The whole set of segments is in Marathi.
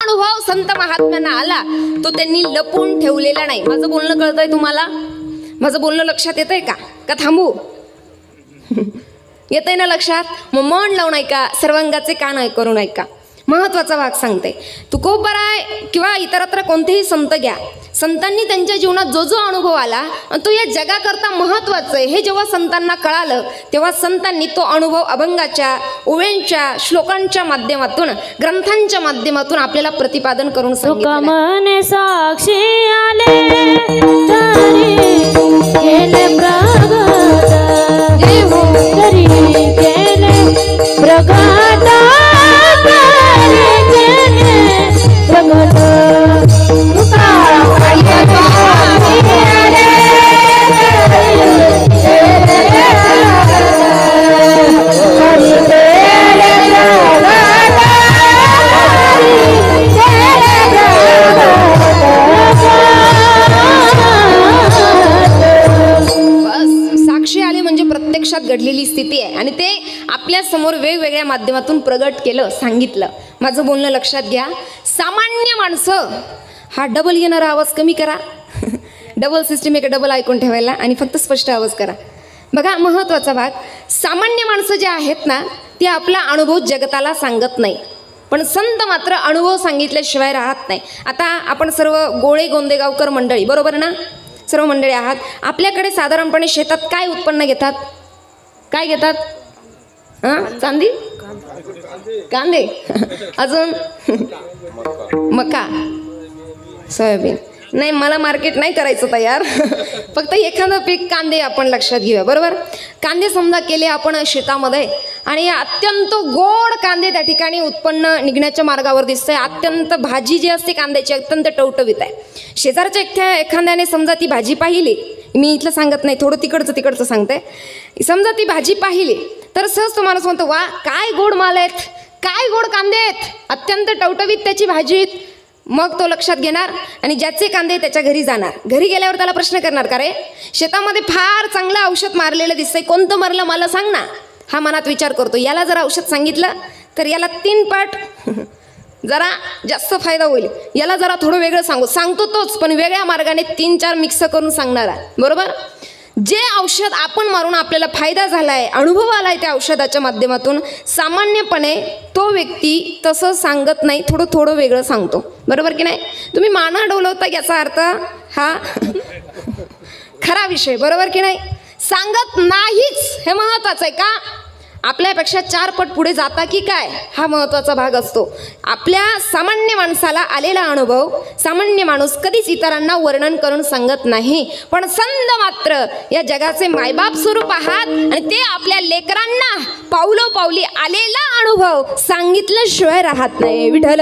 अनुभव संत महात्म्यांना आला तो त्यांनी लपून ठेवलेला नाही. माझं बोलणं कळतंय तुम्हाला? माझं बोलणं लक्षात येतंय का थांबू? येतंय ना लक्षात? मग मन लावून ऐका, सर्वांगाचे कान करून ऐका. महत्वाचा भाग सांगते. तुकोबराय किंवा इतरत्र कोणतेही संत घ्या, संतांनी त्यांच्या जीवनात जो जो अनुभव आला तो या जगाकरता महत्वाचा आहे हे जेव्हा संतांना कळालं तेव्हा संतांनी तो अनुभव अभंगाच्या, ओव्यांच्या, श्लोकांच्या माध्यमातून, ग्रंथांच्या माध्यमातून आपल्याला प्रतिपादन करून सांगितलं. साक्षी आले तरी केले प्रगट, तरी केले प्रगट, घडलेली स्थिती आहे आणि ते आपल्या समोर वेगवेगळ्या माध्यमातून प्रगट केलं, सांगितलं. माझं बोलणं लक्षात घ्या. सामान्य माणसं, हा डबल येणारा आवाज कमी करा. डबल सिस्टीम एक डबल ऐकून ठेवायला आणि फक्त स्पष्ट आवाज करा. बघा महत्वाचा भाग, सामान्य माणसं जे आहेत ना ते आपला अनुभव जगताला सांगत नाही, पण संत मात्र अनुभव सांगितल्याशिवाय राहत नाही. आता आपण सर्व गोळे गोंदेगावकर मंडळी बरोबर ना, सर्व मंडळी आहात. आपल्याकडे साधारणपणे शेतात काय उत्पन्न घेतात? काय घेतात? चांदी, कांदे, अजून मका, सोयाबीन. नाही, मला मार्केट नाही करायचं तयार, फक्त एखादं पीक कांदे आपण लक्षात घेऊया. बरोबर, कांदे समजा केले आपण शेतामध्ये आणि अत्यंत गोड कांदे त्या ठिकाणी उत्पन्न निघण्याच्या मार्गावर दिसतंय. अत्यंत भाजी जी असते कांद्याची अत्यंत टवटवीत आहे. शेजारच्या एखाद्याने समजा ती भाजी पाहिली, मी इथलं सांगत नाही, थोडं तिकडचं सांगते. समजा ती भाजी पाहिली तर सहज तो माणूस म्हणतो, वा काय गोड माल आहेत, काय गोड कांदे आहेत, अत्यंत टवटवीत त्याची भाजी. मग तो लक्षात घेणार आणि ज्याचे कांदे त्याच्या घरी जाणार. घरी गेल्यावर त्याला प्रश्न करणार, का रे शेतामध्ये फार चांगलं औषध मारलेलं दिसतंय, कोणतं मारलं मला सांग ना. हा मनात विचार करतो, याला जर औषध सांगितलं तर याला 3 पट जरा जास्त फायदा होईल, याला जरा थोडं वेगळं सांगतो तोच, पण वेगळ्या मार्गाने 3-4 मिक्स करून सांगणार आहे. बरोबर, जे औषध आपण मारून आपल्याला फायदा झालाय, अनुभव आलाय त्या औषधाच्या माध्यमातून, सामान्यपणे तो व्यक्ती तसं सांगत नाही, थोडं वेगळं सांगतो. बरोबर की नाही? तुम्ही माना डोलवता याचा अर्थ हा खरा विषय. बरोबर की नाही? सांगत नाहीच हे महत्वाचं आहे का? आपल्यापेक्षा 4 पट पुढे जाता की काय, हा महत्त्वाचा भाग असतो. आपल्या सामान्य माणसाला आलेला अनुभव सामान्य माणूस कधीच इतरांना वर्णन करून सांगत नाही, पण संत मात्र या जगाचे मायबाप स्वरूप आहात आणि ते आपल्या लेकरांना पावलोपावली आलेला अनुभव सांगितल्याशिवाय राहत नाही. विठ्ठल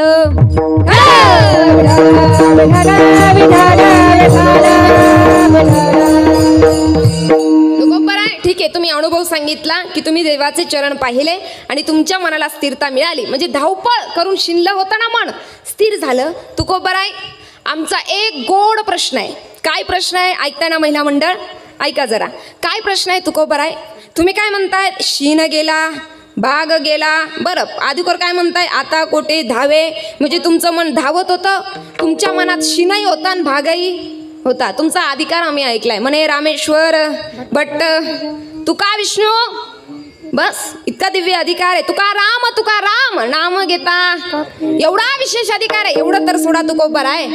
ठीक आहे, तुम्ही अनुभव सांगितला की तुम्ही देवाचे चरण पाहिले आणि तुमच्या मनाला स्थिरता मिळाली, म्हणजे धावपळ करून शिनलं होतं ना मन, स्थिर झालं. तुकोबराय, आमचा एक गोड प्रश्न आहे. काय प्रश्न आहे? ऐकताय ना महिला मंडळ? ऐका जरा. काय प्रश्न आहे तुकोबराय? तुम्ही काय म्हणताय? शीन गेला, भाग गेला. बरं, आधीकर काय म्हणताय? आता कोठे धावे, म्हणजे तुमचं मन धावत होतं, तुमच्या मनात शीनही होता आणि भागही होता. तुमचा अधिकार आम्ही ऐकलाय. म्हणे रामेश्वर भट्ट, तुका विष्णू, बस इतका दिव्य अधिकार आहे. तुका राम नाम घेता, एवढा विशेष अधिकार आहे. एवढं तर सोडा तुकोबराय,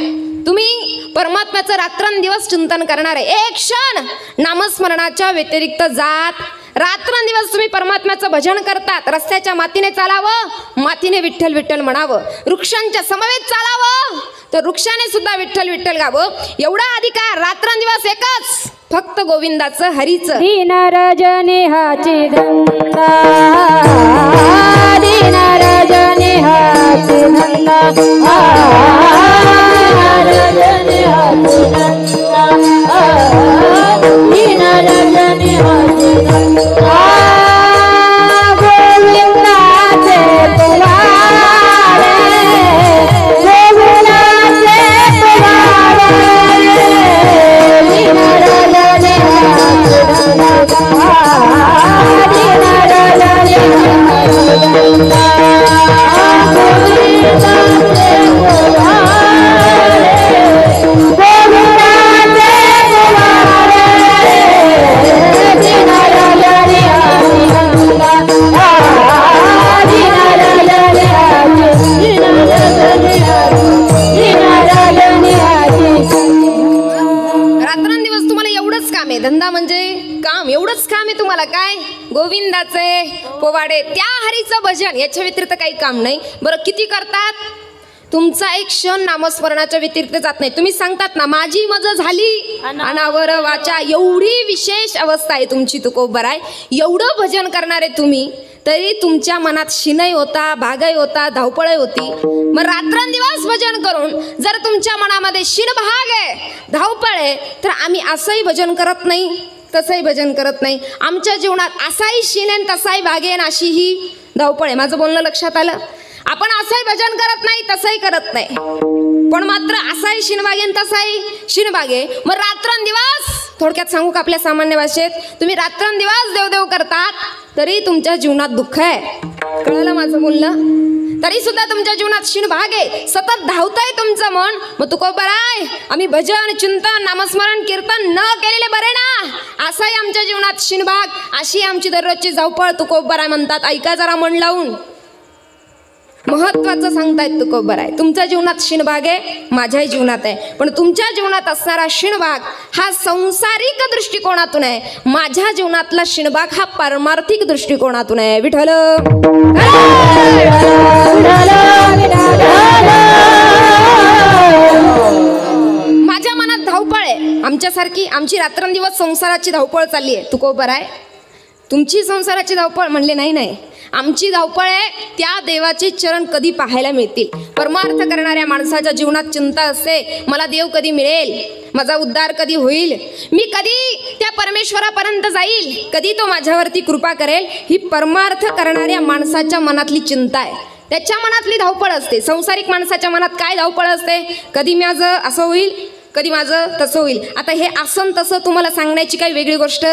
तुम्ही परमात्म्याचं रात्रंदिवस चिंतन करणार आहे. एक क्षण नामस्मरणाच्या व्यतिरिक्त जात रात्रंदिवस तुम्ही परमात्म्याचं भजन करतात. रस्त्याच्या मातीने चालावं, मातीने विठ्ठल विठ्ठल म्हणावं. वृक्षांच्या समवेत चालावं, तर वृक्षाने सुद्धा विठ्ठल विठ्ठल गावं. एवढा अधिकार रात्रंदिवस एकच, फक्त गोविंदाचं हरीचं. दीन रजनी हाची धंदा, दीन रजनी हाची धंदा, रजनी हाची धंदा, दीन रजनी हाची धंदा. गोविंदाचे पुराणे, गोविंदाचे पुराणे, दीन रजनी हाची धंदा, दीन रजनी हाची धंदा, गोविंदाचे पोवाडे त्या हरीचं भजन याच्या व्यतिरिक्त काही काम नाही. बरं किती करतात? तुमचा एक क्षण नामस्मरणाच्या व्यतिरिक्त जात नाही. तुम्ही सांगतात ना माझी मज झाली अनावर वाचा, एवढी विशेष अवस्था आहे तुमची तुकोबर आहे. एवढं भजन करणारे तुम्ही तरी तुमच्या मनात शिनय होता, भागय होता, धावपळय होती. मग रात्रंदिवस भजन करून जर तुमच्या मनामध्ये शिनभाग आहे, धावपळ आहे, तर आम्ही असंही भजन करत नाही, तसंही भजन करत नाही. आमच्या जीवनात असाही शिनेन, तसाही भागेन, अशी ही धावपळ आहे. माझं बोलणं लक्षात आलं? आपण असंही भजन करत नाही, तसंही करत नाही, पण मात्र असाही शिनबागेन, तसाही शिनबागे. मग रात्रंदिवस, थोडक्यात सांगू का आपल्या सामान्य भाषेत, तुम्ही रात्रंदिवस देवदेव करतात तरी तुमच्या जीवनात दुःख आहे. कळलं माझं बोलणं? तरी सुद्धा तुमच्या जीवनात शिनभाग आहे, सतत धावतंय तुमचं मन. मग तुकोबर आहे आम्ही भजन, चिंतन, नामस्मरण, कीर्तन न केलेले बरे ना, असाही आमच्या जीवनात शिनभाग, अशी आमची दररोजची धावपळ तुकोबर आहे म्हणतात. ऐका जरा मन लावून, महत्वाचं सांगतायत तुकोबर आहे. तुमच्या जीवनात शिनभाग आहे, माझ्याही जीवनात आहे, पण तुमच्या जीवनात असणारा शिनभाग हा संसारिक दृष्टिकोनातून आहे, माझ्या जीवनातला शिनभाग हा पारमार्थिक दृष्टिकोनातून आहे. विठ्ठल माझ्या मनात धावपळ आहे, आमच्यासारखी आमची रात्रंदिवस संसाराची धावपळ चालली आहे. तुकोबर आहे तुमची संसाराची धावपळ म्हणले नाही, आमची धावपळ आहे त्या देवाचे चरण कधी पाहायला मिळतील. परमार्थ करणाऱ्या माणसाच्या जीवनात चिंता असते, मला देव कधी मिळेल, माझा उद्धार कधी होईल, मी कधी त्या परमेश्वरापर्यंत जाईल, कधी तो माझ्यावरती कृपा करेल. ही परमार्थ करणाऱ्या माणसाच्या मनातली चिंता आहे, त्याच्या मनातली धावपळ असते. संसारिक माणसाच्या मनात काय धावपळ असते? कधी माझं असं होईल, कधी माझं तसं होईल. आता हे असं तसं तुम्हाला सांगण्याची काही वेगळी गोष्ट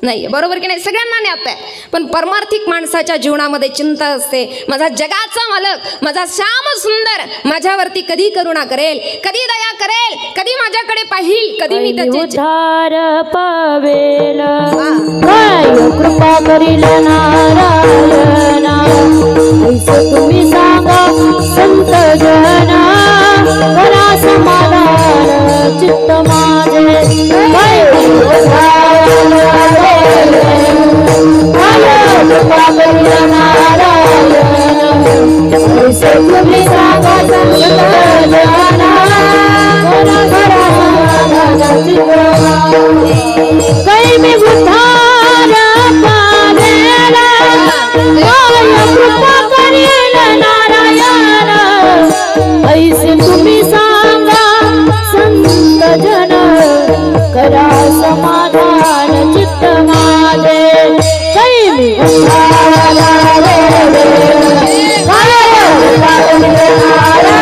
नाही, बरोबर की नाही? सगळ्यांना ज्ञात आहे. पण परमार्थिक माणसाच्या जीवनामध्ये चिंता असते, माझा जगाचा मालक, माझा श्याम सुंदर माझ्यावरती कधी करुणा करेल, कधी दया करेल, कधी माझ्याकडे पाहिल, कधी मी त्याचे उद्धार पावेल, काय कृपा करील नारायणा. ऐसे तुम्ही सांगा संत जना, करा समाधान चित्त माझे. काय कृपा करील नारायणा. ऐसे तुम्ही सांगा संत जना, करा समाधान चित्त माझे. काही मी उद्धार पावेल, काय कृपा करील नारायण. ऐसे तुम्ही सांगा संत जन, करा समाधान चित्त माझे. काही मी उद्धार पावेल, काय कृपा करील नारायण.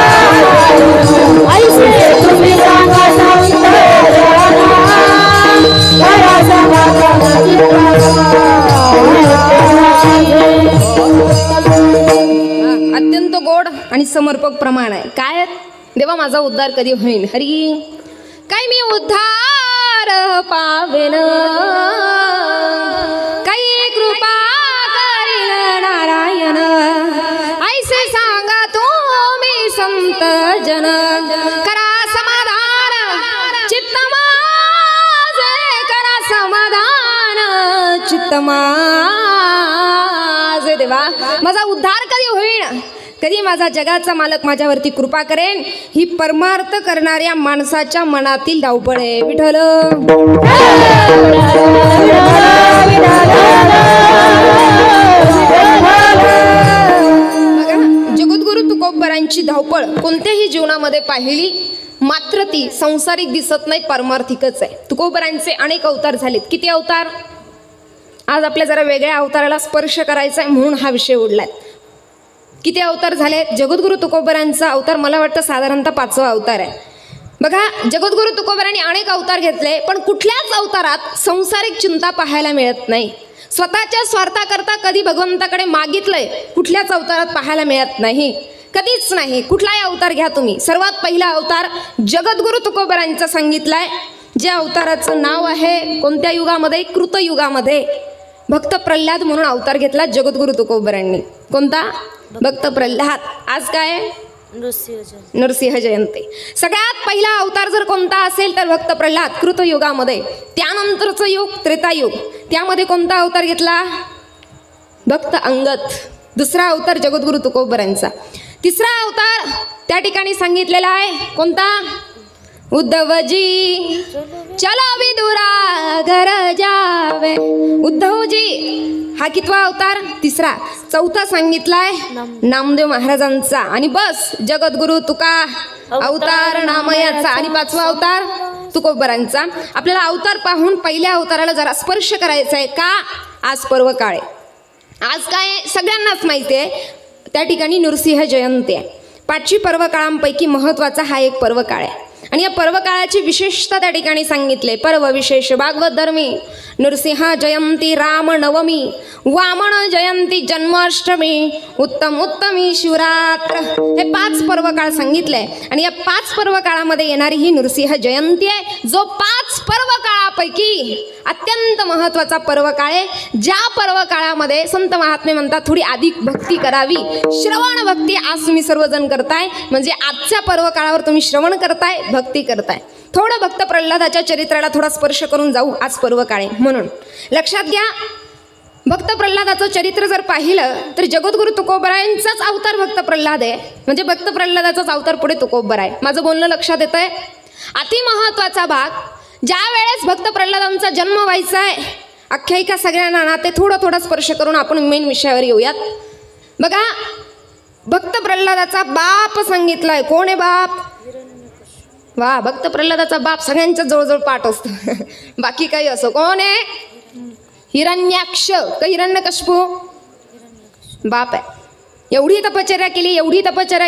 ऐसे तुम्ही सांगा संत जन, करा समाधान चित्त माझे. अत्यंत गोड आणि समर्पक प्रमाण आहे. काय देवा माझा उद्धार कधी होईल? हरी काय मी उद्धार पावेन, काही कृपा करील नारायण. ऐसे सांगा तुम्ही संत जन, करा समाधान चित्त माझे, करा समाधान चित्त माझे. देवा माझा उद्धार कधी होईल, कधी माझा जगाचा मालक माझ्यावरती कृपा करेन. ही परमार्थ करणाऱ्या माणसाच्या मनातील धावपळ आहे. विठ्ठल जगद्गुरु तुकोबरांची धावपळ कोणत्याही जीवनामध्ये पाहिली, मात्र ती संसारिक दिसत नाही, परमार्थिकच आहे. तुकोबरांचे अनेक अवतार झालेत. किती अवतार? आज आपल्या जरा वेगळ्या अवताराला स्पर्श करायचा आहे म्हणून हा विषय उडलाय. किती अवतार झाले? जगद्गुरु तुकोबरांचा अवतार मला वाटतं साधारणतः 5वा अवतार आहे. बघा, जगद्गुरु तुकोबरांनी अनेक अवतार घेतले, पण कुठल्याच अवतारात संसारिक चिंता पाहायला मिळत नाही. स्वतःच्या स्वार्थाकरता कधी भगवंताकडे मागितलंय कुठल्याच अवतारात पाहायला मिळत नाही, कधीच नाही. कुठलाही अवतार घ्या तुम्ही, सर्वात पहिला अवतार जगद्गुरु तुकोबरांचा सांगितलाय. ज्या अवताराचं नाव आहे कोणत्या युगामध्ये? कृतयुगामध्ये भक्त प्रल्हाद म्हणून अवतार घेतला जगद्गुरु तुकोबरांनी. कोणता? भक्त प्रल्हाद. आज काय? नरसिंह जयंती. सगळ्यात पहिला अवतार जर कोणता असेल तर भक्त प्रल्हाद, कृतयुगामध्ये. त्यानंतरचं युग त्रेतायुग, त्यामध्ये कोणता अवतार घेतला? भक्त अंगत, दुसरा अवतार जगद्गुरु तुकोबरांचा, तिसरा अवतार त्या ठिकाणी सांगितलेला आहे कोणता? उद्धवजी चला विदुरा घर जावे. उद्धवजी हा कितवा अवतार? तिसरा. चौथा सांगितलाय नामदेव महाराजांचा. आणि बस जगद्गुरु तुका अवतार नामयाचा. आणि पाचवा अवतार तुकोबरांचा. आपल्याला अवतार पाहून पहिल्या अवताराला जरा स्पर्श करायचा आहे का? आज पर्व काळ आहे. आज काय सगळ्यांनाच माहिती आहे, त्या ठिकाणी नृसिंह जयंती आहे. 5 पर्व काळांपैकी महत्त्वाचा हा एक पर्व काळ आहे. आणि या पर्व काळाची विशेषता त्या ठिकाणी सांगितले. पर्व विशेष भागवत धर्मी नृसिंह जयंती, राम नवमी, वामन जयंती, जन्माष्टमी, उत्तम उत्तमी, शिवरात्र, हे 5 पर्व काळ सांगितले. आणि या 5 पर्व काळामध्ये येणारी ही नृसिंह जयंती आहे, जो 5 पर्व काळापैकी अत्यंत महत्त्वाचा पर्व काळ आहे. ज्या पर्व काळामध्ये संत महात्मे म्हणतात थोडी अधिक भक्ती करावी. श्रवण भक्ती आज तुम्ही सर्वजण करताय, म्हणजे आजच्या पर्व काळावर तुम्ही श्रवण करताय, भक्ती करताय. थोडं भक्त प्रल्हादाच्या चरित्राला थोडा स्पर्श करून जाऊ. आज पर्व काळ आहे म्हणून लक्षात घ्या. भक्त प्रल्हादाचं चरित्र जर पाहिलं तर जगद्गुरु तुकोबरायांचाच अवतार भक्त प्रल्हाद आहे, म्हणजे भक्त प्रल्हादाचाच अवतार पुढे तुकोबर आहे. माझं बोलणं लक्षात येतंय? अति महत्वाचा भाग. ज्या वेळेस भक्त प्रल्हादांचा जन्म व्हायचा आहे, आख्यायिका सगळ्यांना ना, ते थोडा स्पर्श करून आपण मेन विषयावर येऊयात. बघा, भक्त प्रल्हादाचा बाप सांगितलाय. कोण आहे बाप? वा, भक्त प्रल्हादाचा बाप सगळ्यांच्या जवळजवळ पाठ असतो. बाकी काही असो. कोण आहे? हिरण्याक्ष का हिरण्यकश्यपू? बाप आहे. एवढी तपश्चर्या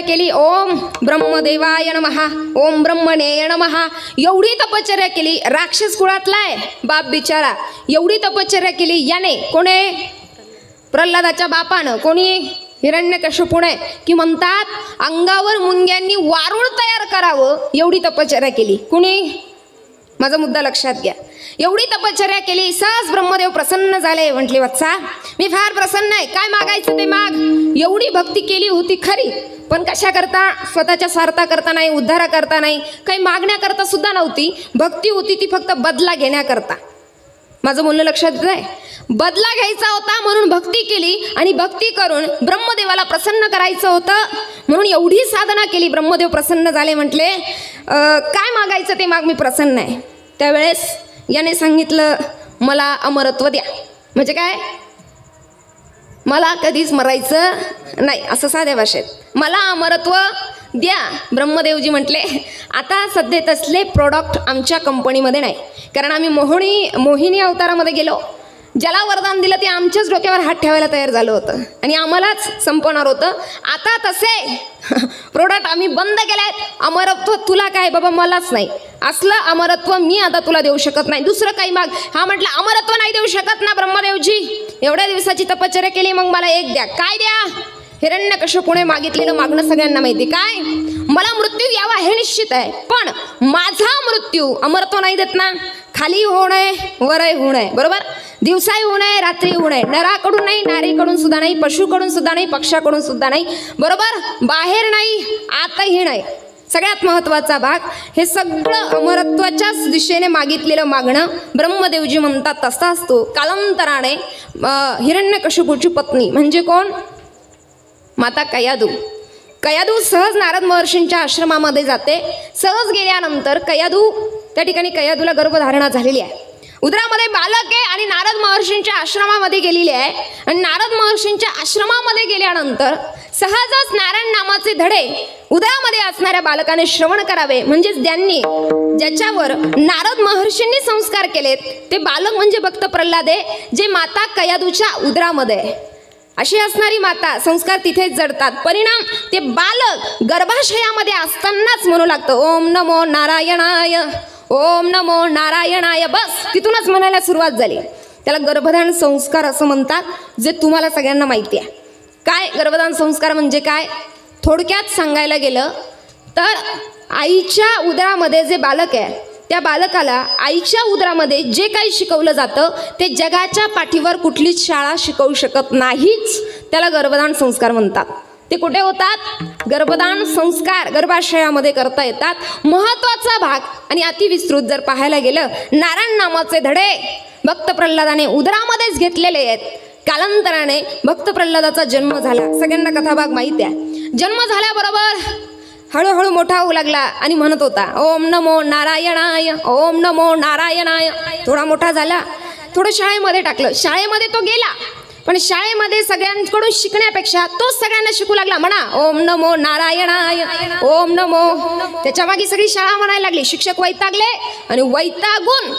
केली. ओम ब्रह्मदेवाय नमः, ओम ब्रह्मणे नमः, एवढी तपश्चर्या केली. राक्षस कुळातलाय बाप बिचारा. एवढी तपश्चर्या केली याने. कोणे? प्रल्हादाच्या बापानं. कोणी? हिरण्यकश्यपूने. की म्हणतात अंगावर मुंग्यांनी वारूळ तयार करावं, एवढी तपश्चर्या केली. कुणी? माझा मुद्दा लक्षात घ्या. एवढी तपश्चर्या केली. सहज ब्रह्मदेव प्रसन्न झाले. म्हटले वत्सा, मी फार प्रसन्न आहे, काय मागायचं ते माग. एवढी भक्ती केली होती खरी, पण कशा करता? स्वतःच्या स्वार्था करता नाही, उद्धारा करता नाही, काही मागण्याकरता सुद्धा नव्हती. भक्ती होती ती फक्त बदला घेण्याकरता. माझं बोलणं लक्षात आहे? बदला घ्यायचा होता म्हणून भक्ती केली, आणि भक्ती करून ब्रह्मदेवाला प्रसन्न करायचं होतं म्हणून एवढी साधना केली. ब्रह्मदेव प्रसन्न झाले. म्हटले काय मागायचं ते माग, मी प्रसन्न आहे. त्यावेळेस याने सांगितलं मला अमरत्व द्या. म्हणजे काय? मला कधीच मरायचं नाही, असं साध्या भाषेत. मला अमरत्व द्या. ब्रह्मदेवजी म्हटले आता सध्या तसले प्रोडक्ट आमच्या कंपनीमध्ये नाही, कारण आम्ही मोहिनी अवतारामध्ये गेलो. ज्याला वरदान दिलं ते आमच्याच डोक्यावर हात ठेवायला तयार झालं होतं आणि आम्हालाच संपवणार होतं. आता तसे प्रोडक्ट आम्ही बंद केलेत. अमरत्व तुला काय बाबा, मलाच नाही. असलं अमरत्व मी आता तुला देऊ शकत नाही, दुसरं काही माग. हा म्हटलं अमरत्व नाही देऊ शकत ना ब्रह्मदेवजी, एवढ्या दिवसाची तपश्चर्या केली, मग मला एक द्या. काय द्या? हिरण्यकश्यपूने मागितलेलं मागणं सगळ्यांना माहिती. काय? मला मृत्यू यावा हे निश्चित आहे, पण माझा मृत्यू अमरत्व नाही देत ना. खाली होऊ नये, वरही होऊ नये, बरोबर? दिवसाही होऊ नये, रात्री होऊ नये. नराकडून नाही, नारीकडून सुद्धा नाही, पशुकडून सुद्धा नाही, पक्षाकडून सुद्धा नाही, बरोबर? बाहेर नाही, आतही नाही. सगळ्यात महत्त्वाचा भाग. हे सगळं अमरत्वाच्याच दिशेने मागितलेलं मागणं. ब्रह्मदेवजी म्हणतात तसा असतो. कालांतराने हिरण्यकश्यपूची पत्नी म्हणजे कोण? माता कयादू सहज नारद महर्षींच्या आश्रमामध्ये जाते. सहज गेल्यानंतर त्या ठिकाणी कयादूला गर्भधारणा झालेली आहे. उदरामध्ये बालक आहे आणि नारद महर्षींच्या आश्रमामध्ये गेलेली आहे. आणि नारद महर्षींच्या आश्रमामध्ये गेल्यानंतर सहजच नारायण नामाचे धडे उदरामध्ये असणाऱ्या बालकाने श्रवण करावे. म्हणजेच त्यांनी ज्याच्यावर नारद महर्षींनी संस्कार केलेत ते बालक म्हणजे भक्त प्रल्हाद आहे, जे माता कयादूच्या उदरामध्ये आहे. अशी असणारी माता संस्कार तिथेच जडतात. परिणाम ते बालक गर्भाशयामध्ये असतानाच म्हणू लागतं ओम नमो नारायणाय, ओम नमो नारायणाय. बस तिथूनच म्हणायला सुरुवात झाली. त्याला गर्भधान संस्कार असं म्हणतात, जे तुम्हाला सगळ्यांना माहिती आहे. काय गर्भधान संस्कार म्हणजे काय? थोडक्यात सांगायला गेलं तर आईच्या उदरामध्ये जे बालक आहे त्या बालकाला आईच्या उदरामध्ये जे काही शिकवलं जातं ते जगाच्या पाठीवर कुठलीच शाळा शिकवू शकत नाहीच. त्याला गर्भधान संस्कार म्हणतात. ते कुठे होतात? गर्भधान संस्कार गर्भाशयामध्ये करता येतात. महत्त्वाचा भाग आणि अतिविस्तृत जर पाहायला गेलं, नारायण नामाचे धडे भक्त प्रल्हादाने उदरामध्येच घेतलेले आहेत. कालांतराने भक्त प्रल्हादाचा जन्म झाला. सगळ्यांना कथाभाग माहिती आहे. जन्म झाल्याबरोबर हळूहळू मोठा होऊ लागला आणि म्हणत होता ओम नमो नारायणाय, ओम नमो नारायणाय. थोडा मोठा झाला, थोडं शाळेमध्ये टाकलं. शाळेमध्ये तो गेला, पण शाळेमध्ये सगळ्यांकडून शिकण्यापेक्षा तोच सगळ्यांना शिकू लागला. म्हणा ओम नमो नारायणाय, ओम नमो. त्याच्या मागे सगळी शाळा म्हणायला लागली. शिक्षक वैतागले आणि वैतागून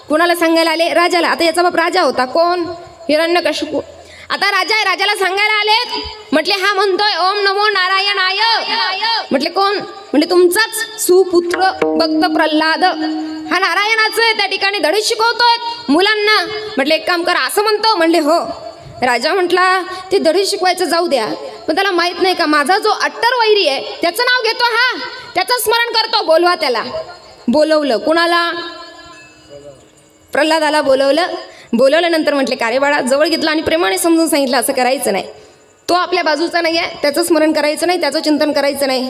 कुणाला सांगायला आले? राजाला. आता याचा बाप राजा होता. कोण? हिरण्यकशिपू. आता राजा आहे, राजाला सांगायला आलेत. म्हटले हा म्हणतोय ओम नमो नारायणाय. म्हटले कोण? म्हणजे तुमचाच सुपुत्र भक्त प्रल्हाद. हा नारायणाचं आहे, त्या ठिकाणी धडे शिकवतोय मुलांना. म्हटले एक काम करा, असं म्हणतो? म्हणले हो. राजा म्हटला ते धडे शिकवायचं जाऊ द्या, पण त्याला माहित नाही का माझा जो अट्टर वैरी आहे त्याचं नाव घेतो हा, त्याचं स्मरण करतो. बोलवा त्याला. बोलवलं. कुणाला? प्रल्हादाला बोलवलं. बोलवल्यानंतर म्हटले का रे बाळा, जवळ घेतलं आणि प्रेमाने समजून सांगितलं असं करायचं नाही. तो आपल्या बाजूचा नाही आहे, त्याचं स्मरण करायचं नाही, त्याचं चिंतन करायचं नाही.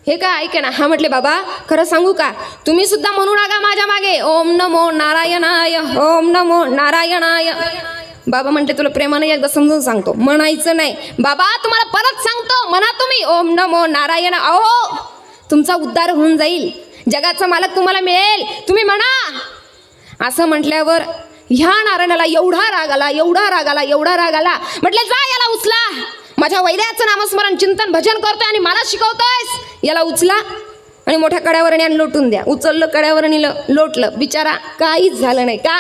हे काय ऐके ना. हा म्हटले बाबा खरं सांगू का, तुम्ही सुद्धा म्हणू नका माझ्या मागे ओम नमो नारायणाय, ओम नमो नारायणाय. बाबा म्हटले तुला प्रेमाने एकदा समजून सांगतो, म्हणायचं नाही. बाबा तुम्हाला परत सांगतो, म्हणा तुम्ही ओम नमो नारायण. अहो तुमचा उद्धार होऊन जाईल, जगाचा मालक तुम्हाला मिळेल, तुम्ही म्हणा. असं म्हटल्यावर ह्या नारायणाला एवढा राग आला, एवढा राग आला, एवढा राग आला. म्हटले जा याला उचला. माझ्या वैद्याचं नामस्मरण चिंतन भजन करतोय आणि मला शिकवतोयस, याला उचला आणि मोठ्या कड्यावरणी लोटून द्या. उचललं, कड्यावरणी लोटलं. बिचारा काहीच झालं नाही. का?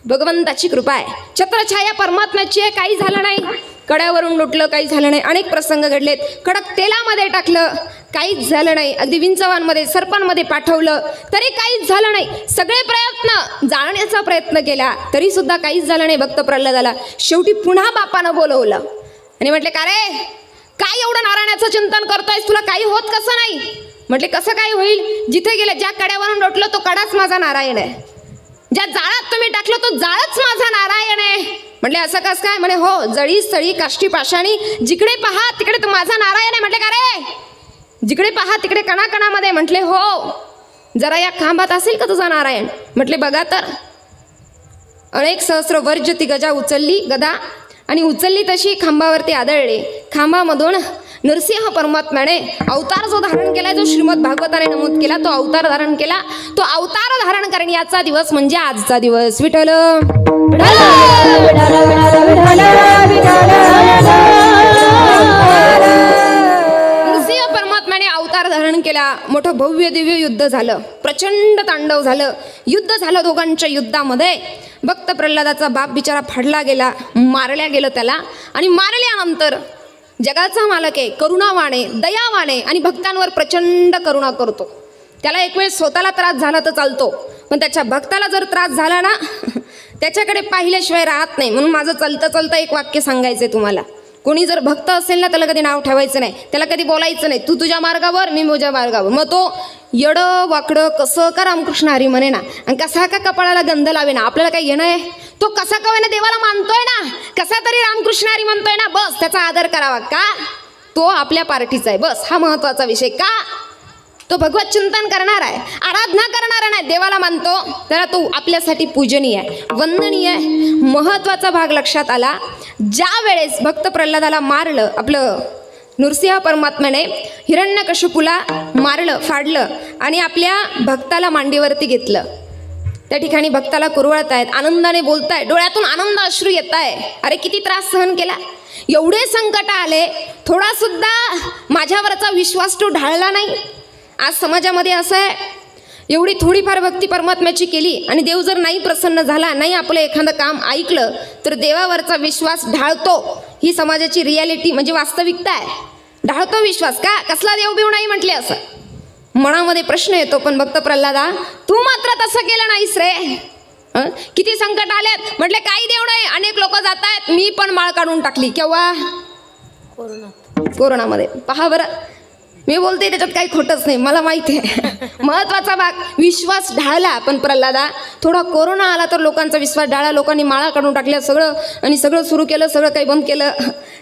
भगवंताची कृपा आहे, छत्रछाया परमात्म्याची आहे. काही झालं नाही. कड्यावरून लोटलं, काही झालं नाही. अनेक प्रसंग घडलेत. कडक तेलामध्ये टाकलं, काहीच झालं नाही. अगदी विंचवांमध्ये, सर्पांमध्ये पाठवलं, तरी काहीच झालं नाही. सगळे प्रयत्न, जाळण्याचा प्रयत्न केला, तरी सुद्धा काहीच झालं नाही भक्त प्रल्हादाला. शेवटी पुन्हा बापानं बोलवलं आणि म्हटले का रे, काय एवढं नारायणाचं चिंतन करतोयस, तुला काही होत कसं नाही? म्हटले कसं काय होईल? जिथे गेले, ज्या कड्यावरून लोटलं तो कडाच माझा नारायण आहे, ज्या जाळात तुम्ही टाकलं तो जाळच माझा नारायण आहे. म्हटले असं कसं काय? म्हणे हो, जळी स्थळी काष्टी पाषाणी जिकडे पहा तिकडे तो माझा नारायण आहे. म्हटले का रे, जिकडे पहा तिकडे कणाकणामध्ये. म्हटले हो. जरा या खांबात असेल का तुझा नारायण? म्हटले बघा तर. अनेक सहस्र वर्ज ती गजा उचलली, गदा, आणि उचलली तशी खांबावरती आदळले. खांबामधून नरसिंह परमात्म्याने अवतार जो धारण केला, जो श्रीमद भागवताने नमूद केला, तो अवतार धारण केला. तो अवतार धारण करण्याचा दिवस म्हणजे आजचा दिवस. विठ्ठल नरसिंह परमात्म्याने अवतार धारण केला. मोठं भव्य दिव्य युद्ध झालं, प्रचंड तांडव झालं, युद्ध झालं. दोघांच्या युद्धामध्ये भक्त प्रल्हादाचा बाप बिचारा फाडला गेला, मारल्या गेलं त्याला. आणि मारल्यानंतर जगाचा मालक आहे, करुणावान आहे, दयावान आहे आणि भक्तांवर प्रचंड करुणा करतो. त्याला एक वेळ स्वतःला त्रास झाला तर चालतो, पण त्याच्या भक्ताला जर त्रास झाला ना, त्याच्याकडे पाहिल्याशिवाय राहत नाही. म्हणून माझं चालतं चालतं एक वाक्य सांगायचं आहे तुम्हाला. कोणी जर भक्त असेल ना, त्याला कधी नाव ठेवायचं नाही, त्याला कधी बोलायचं नाही तू तुझ्या मार्गावर, मी माझ्या मार्गावर. मग तो येडं वाकडं कसं का रामकृष्ण हरी म्हणे ना, आणि कसा का कपाळाला गंध लावे ना, आपल्याला काही येणं आहे? तो कसा का ना देवाला मानतोय ना, कसा तरी रामकृष्ण हरी म्हणतोय ना, बस त्याचा आदर करावा. का? तो आपल्या पार्टीचा आहे, बस हा महत्वाचा विषय. का? तो भगवत चिंतन करणार आहे, आराधना करणारा नाही, देवाला मानतो, त्याला तो आपल्यासाठी पूजनीय आहे, वंदनीय आहे. महत्वाचा भाग लक्षात आला. ज्या वेळेस भक्त प्रल्हादाला मारलं, आपलं नरसिंह परमात्म्याने हिरण्यकशिपूला मारलं, फाडलं आणि आपल्या भक्ताला मांडीवरती घेतलं. त्या ठिकाणी भक्ताला कुरवळत आहेत, आनंदाने बोलताय, डोळ्यातून आनंद अश्रू येत आहे. अरे किती त्रास सहन केला, एवढे संकट आले, थोडा सुद्धा माझ्यावरचा विश्वास तो ढाळला नाही. आज समाजामध्ये असं आहे, एवढी थोडीफार भक्ती परमात्म्याची केली आणि देव जर नाही प्रसन्न झाला, नाही आपलं एखादं काम ऐकलं, तर देवावरचा विश्वास ढाळतो. ही समाजाची रियालिटी म्हणजे वास्तविकता आहे. ढाळतो विश्वास. का? कसला देव बिव नाही म्हटले असं मनामध्ये प्रश्न येतो. पण भक्त प्रल्हादा, तू मात्र तसं केलं नाहीस रे. किती संकट आलेत. म्हटले काही देव नाही, अनेक लोक जात आहेत, मी पण माळ काढून टाकली. केव्हा? कोरोनामध्ये. पहा बरं, मी बोलते त्याच्यात काही खोटंच नाही, मला माहिती आहे. महत्वाचा भाग विश्वास ढाळला. पण प्रल्हादा, थोडा कोरोना आला तर लोकांचा विश्वास ढाळला, लोकांनी माळा काढून टाकल्या सगळं, आणि सगळं सुरू केलं, सगळं काही बंद केलं,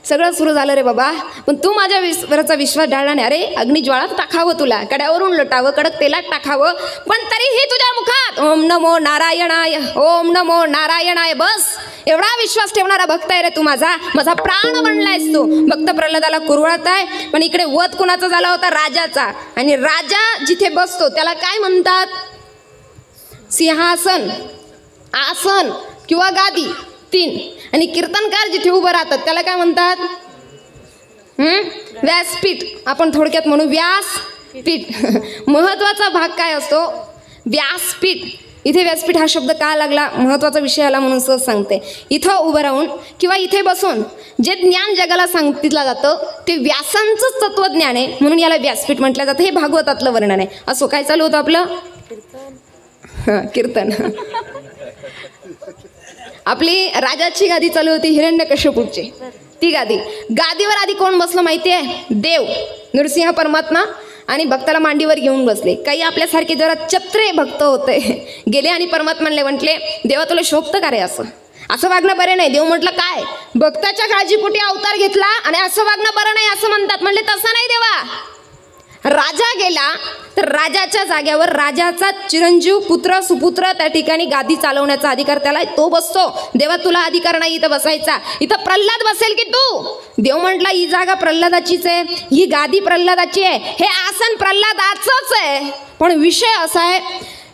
सगळं सुरू झालं रे बाबा. पण तू माझ्या वरचा विश्वास ढाळला नाही. अरे अग्निज्वाळात टाकावं, तुला कड्यावरून लोटावं, कडक तेलात टाकावं, पण तरीही तुझ्या मुखात ओम नमो नारायणाय, ओम नमो नारायणाय, बस एवढा विश्वास ठेवणारा भक्त आहे रे तू, माझा माझा प्राण बनलायस तू. भक्त प्रल्हादाला कुरवाळत आहे, पण इकडे वध कुणाचा झाला होता? राजाचा. आणि राजा जिथे बसतो त्याला काय म्हणतात? सिंहासन, आसन किंवा गादी, 3. आणि कीर्तनकार जिथे उभं राहतात त्याला काय म्हणतात? व्यासपीठ. आपण थोडक्यात म्हणू व्यासपीठ. महत्वाचा भाग काय असतो? व्यासपीठ. इथे व्यासपीठ हा शब्द का लागला? महत्वाचा विषय आला म्हणून सहज सांगते. इथं उभं राहून किंवा इथे बसून जे ज्ञान जगाला सांगितलं जातं ते व्यासांचंच तत्वज्ञान आहे, म्हणून याला व्यासपीठ म्हटलं जातं. हे भागवतातलं वर्णन आहे. असो, काय चालू होतं आपलं? कीर्तन. आपली राजाची गादी चालू होती, हिरण्यकश्यपूची. ती गादीवर आधी कोण बसलं माहिती आहे? देव, नृसिंह परमात्मा. आणि भक्ताला मांडीवर घेऊन बसले. काही आपल्यासारखे जरा चत्रे भक्त होते, गेले आणि परमात्माने म्हटले, देवा तुला शोभतं का रे असं? असं वागणं बरं नाही. देव म्हटलं काय? भक्ताच्या काळजीपोटी अवतार घेतला आणि असं वागणं बरं नाही असं म्हणतात. म्हणले तसं नाही देवा. राजा गेला तर राजाच्या जाग्यावर राजाचा चिरंजीव पुत्र सुपुत्र त्या ठिकाणी गादी चालवण्याचा अधिकार त्याला, तो बसतो. देवा तुला अधिकार नाही इथं बसायचा. इथं प्रल्हाद बसेल की तू? देव म्हटला ही जागा प्रल्हादाचीच आहे, ही गादी प्रल्हादाची आहे, हे आसन प्रल्हादाचंच आहे. पण विषय असा आहे,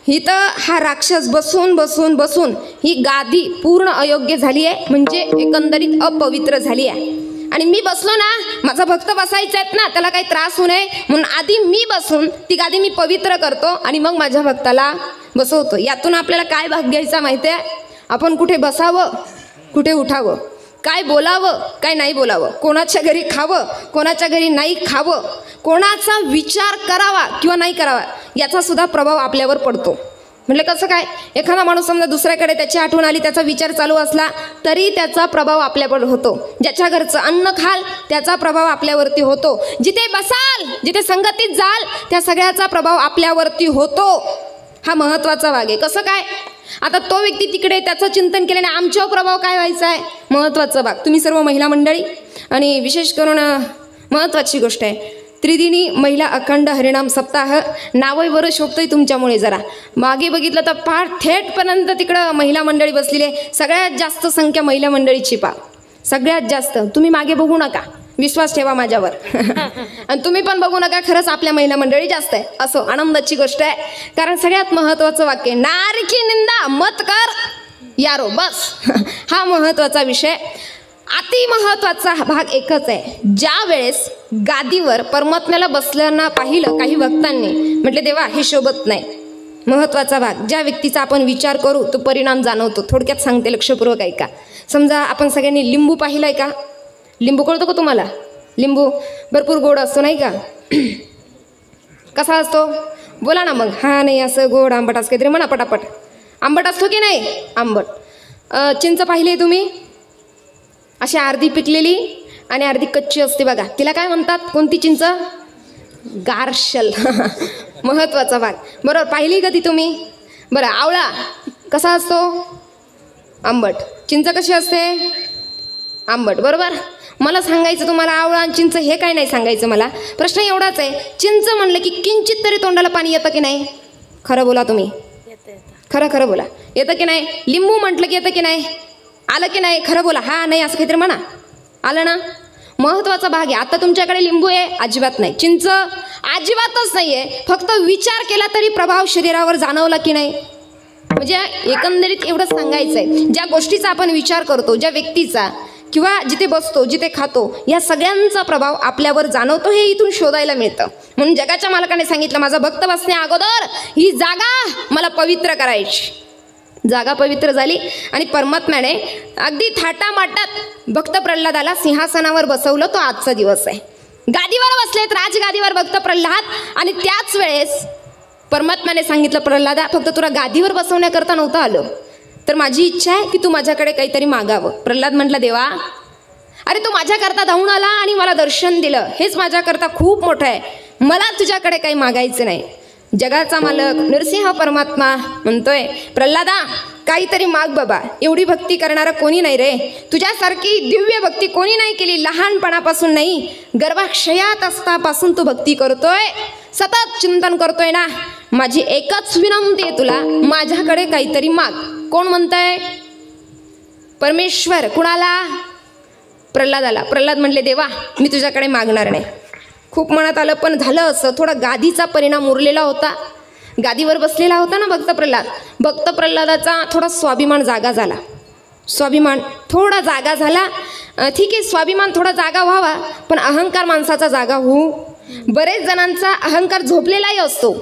इथं हा राक्षस बसून बसून बसून ही गादी पूर्ण अयोग्य झाली आहे, म्हणजे एकंदरीत अपवित्र झाली आहे. आणि मी बसलो ना, माझा भक्त बसायचा आहेत ना, त्याला काही त्रास होऊ नये म्हणून आधी मी बसून ती गादी मी पवित्र करतो आणि मग माझ्या भक्ताला बसवतो. यातून आपल्याला काय भाग घ्यायचा माहिती आहे? आपण कुठे बसावं, कुठे उठावं, काय बोलावं, काय नाही बोलावं, कोणाच्या घरी खावं, कोणाच्या घरी नाही खावं, कोणाचा विचार करावा किंवा नाही करावा, याचा सुद्धा प्रभाव आपल्यावर पडतो. म्हणजे कसं काय? एखादा माणूस समजा दुसऱ्याकडे त्याची आठवण आली, त्याचा विचार चालू असला तरी त्याचा प्रभाव आपल्यावर होतो. ज्याच्या घरचं अन्न खाल त्याचा प्रभाव आपल्यावरती होतो. जिथे बसाल, जिथे संगतीत जाल, त्या सगळ्याचा प्रभाव आपल्यावरती होतो. हा महत्त्वाचा भाग आहे. कसं काय? आता तो व्यक्ती तिकडे, त्याचं चिंतन केल्याने आमच्यावर प्रभाव काय व्हायचा आहे? महत्त्वाचा भाग. तुम्ही सर्व महिला मंडळी, आणि विशेष करून महत्त्वाची गोष्ट आहे, त्रिदिनी महिला अखंड हरिनाम सप्ताह नावही बरं शोभतंय तुमच्यामुळे. जरा मागे बघितलं तर फार थेटपर्यंत तिकडं महिला मंडळी बसलेली आहे. सगळ्यात जास्त संख्या महिला मंडळीची सगळ्यात जास्त. तुम्ही मागे बघू नका, विश्वास ठेवा माझ्यावर. आणि तुम्ही पण बघू नका, खरंच आपल्या महिला मंडळी जास्त आहे. असो, आनंदाची गोष्ट आहे. कारण सगळ्यात महत्त्वाचं वाक्य, नारीची निंदा मत कर यारो, बस. हा महत्त्वाचा विषय. अति महत्त्वाचा भाग एकच आहे. ज्या वेळेस गादीवर परमात्म्याला बसल्यानं पाहिलं काही भक्तांनी, म्हटले देवा हे शोभत नाही. महत्त्वाचा भाग, ज्या व्यक्तीचा आपण विचार करू तो परिणाम जाणवतो. थोडक्यात सांगते, लक्षपूर्वक ऐका. समजा आपण सगळ्यांनी लिंबू पाहिलाय का? लिंबू कळतो का तुम्हाला? लिंबू भरपूर गोड असतो नाही का? कसा असतो? बोला ना मग. हा नाही, असं गोड आंबट असं काहीतरी म्हणा पटापट. आंबट असतो की नाही? आंबट. चिंच पाहिली आहे तुम्ही? अशी अर्धी पिकलेली आणि अर्धी कच्ची असते बघा. तिला काय म्हणतात? कोणती चिंच? गारशल. महत्त्वाचा भाग. बरोबर, पाहिली का ती तुम्ही? बरं, आवळा कसा असतो? आंबट. चिंच कशी असते? आंबट. बरोबर. मला सांगायचं तुम्हाला आवळा आणि चिंच हे काय नाही सांगायचं मला. प्रश्न एवढाच आहे, चिंच म्हणलं की किंचित तरी तोंडाला पाणी येतं की नाही? खरं बोला तुम्ही, खरं खरं बोला. येतं की नाही? लिंबू म्हटलं की येतं की नाही? आलं की नाही? खरं बोला. हा नाही असं काहीतरी म्हणा. आलं ना? महत्त्वाचा भाग आहे. आता तुमच्याकडे लिंबू आहे? अजिबात नाही. चिंच अजिबातच नाही आहे. फक्त विचार केला तरी प्रभाव शरीरावर जाणवला की नाही? म्हणजे एकंदरीत एवढंच सांगायचं आहे, ज्या गोष्टीचा आपण विचार करतो, ज्या व्यक्तीचा किंवा जिथे बसतो, जिथे खातो, या सगळ्यांचा प्रभाव आपल्यावर जाणवतो. हे इथून शोधायला मिळतं. म्हणून जगाच्या मालकाने सांगितलं, माझा भक्त बसण्या अगोदर ही जागा मला पवित्र करायची. जागा पवित्र झाली आणि परमात्म्याने अगदी थाटामाटात भक्त प्रल्हादाला सिंहासनावर बसवलं. तो आजचा दिवस आहे. गादीवर बसलेत, राजगादीवर भक्त प्रल्हाद. आणि त्याच वेळेस परमात्म्याने सांगितलं, प्रल्हादा फक्त तुला गादीवर बसवण्याकरता नव्हतं आलं, तर माझी इच्छा आहे की तू माझ्याकडे काहीतरी मागावं. प्रल्हाद म्हटला, देवा अरे तू माझ्याकरता धावून आला आणि मला दर्शन दिलं, हेच माझ्याकरता खूप मोठं आहे. मला तुझ्याकडे काही मागायचं नाही. जगाचा मालक नरसिंह परमात्मा म्हणतोय, प्रल्हादा काहीतरी माग बाबा. एवढी भक्ती करणारा कोणी नाही रे. तुझ्यासारखी दिव्य भक्ती कोणी नाही केली. लहानपणापासून नाही, गर्भाशयात असतापासून तू भक्ती करतोय, सतत चिंतन करतोय ना. माझी एकच विनंती आहे तुला, माझ्याकडे काहीतरी माग. कोण म्हणतंय? परमेश्वर कुणाला? प्रल्हादाला. प्रल्हाद म्हटले देवा मी तुझ्याकडे मागणार नाही. खूप मनात आलं, पण झालं असं थोडा गादीचा परिणाम उरलेला होता. गादीवर बसलेला होता ना भक्त प्रल्हाद. भक्त प्रल्हादाचा थोडा स्वाभिमान जागा झाला. स्वाभिमान थोडा जागा झाला. ठीक आहे, स्वाभिमान थोडा जागा व्हावा, पण अहंकार माणसाचा जागा होऊ. बरेच जणांचा अहंकार झोपलेलाही असतो.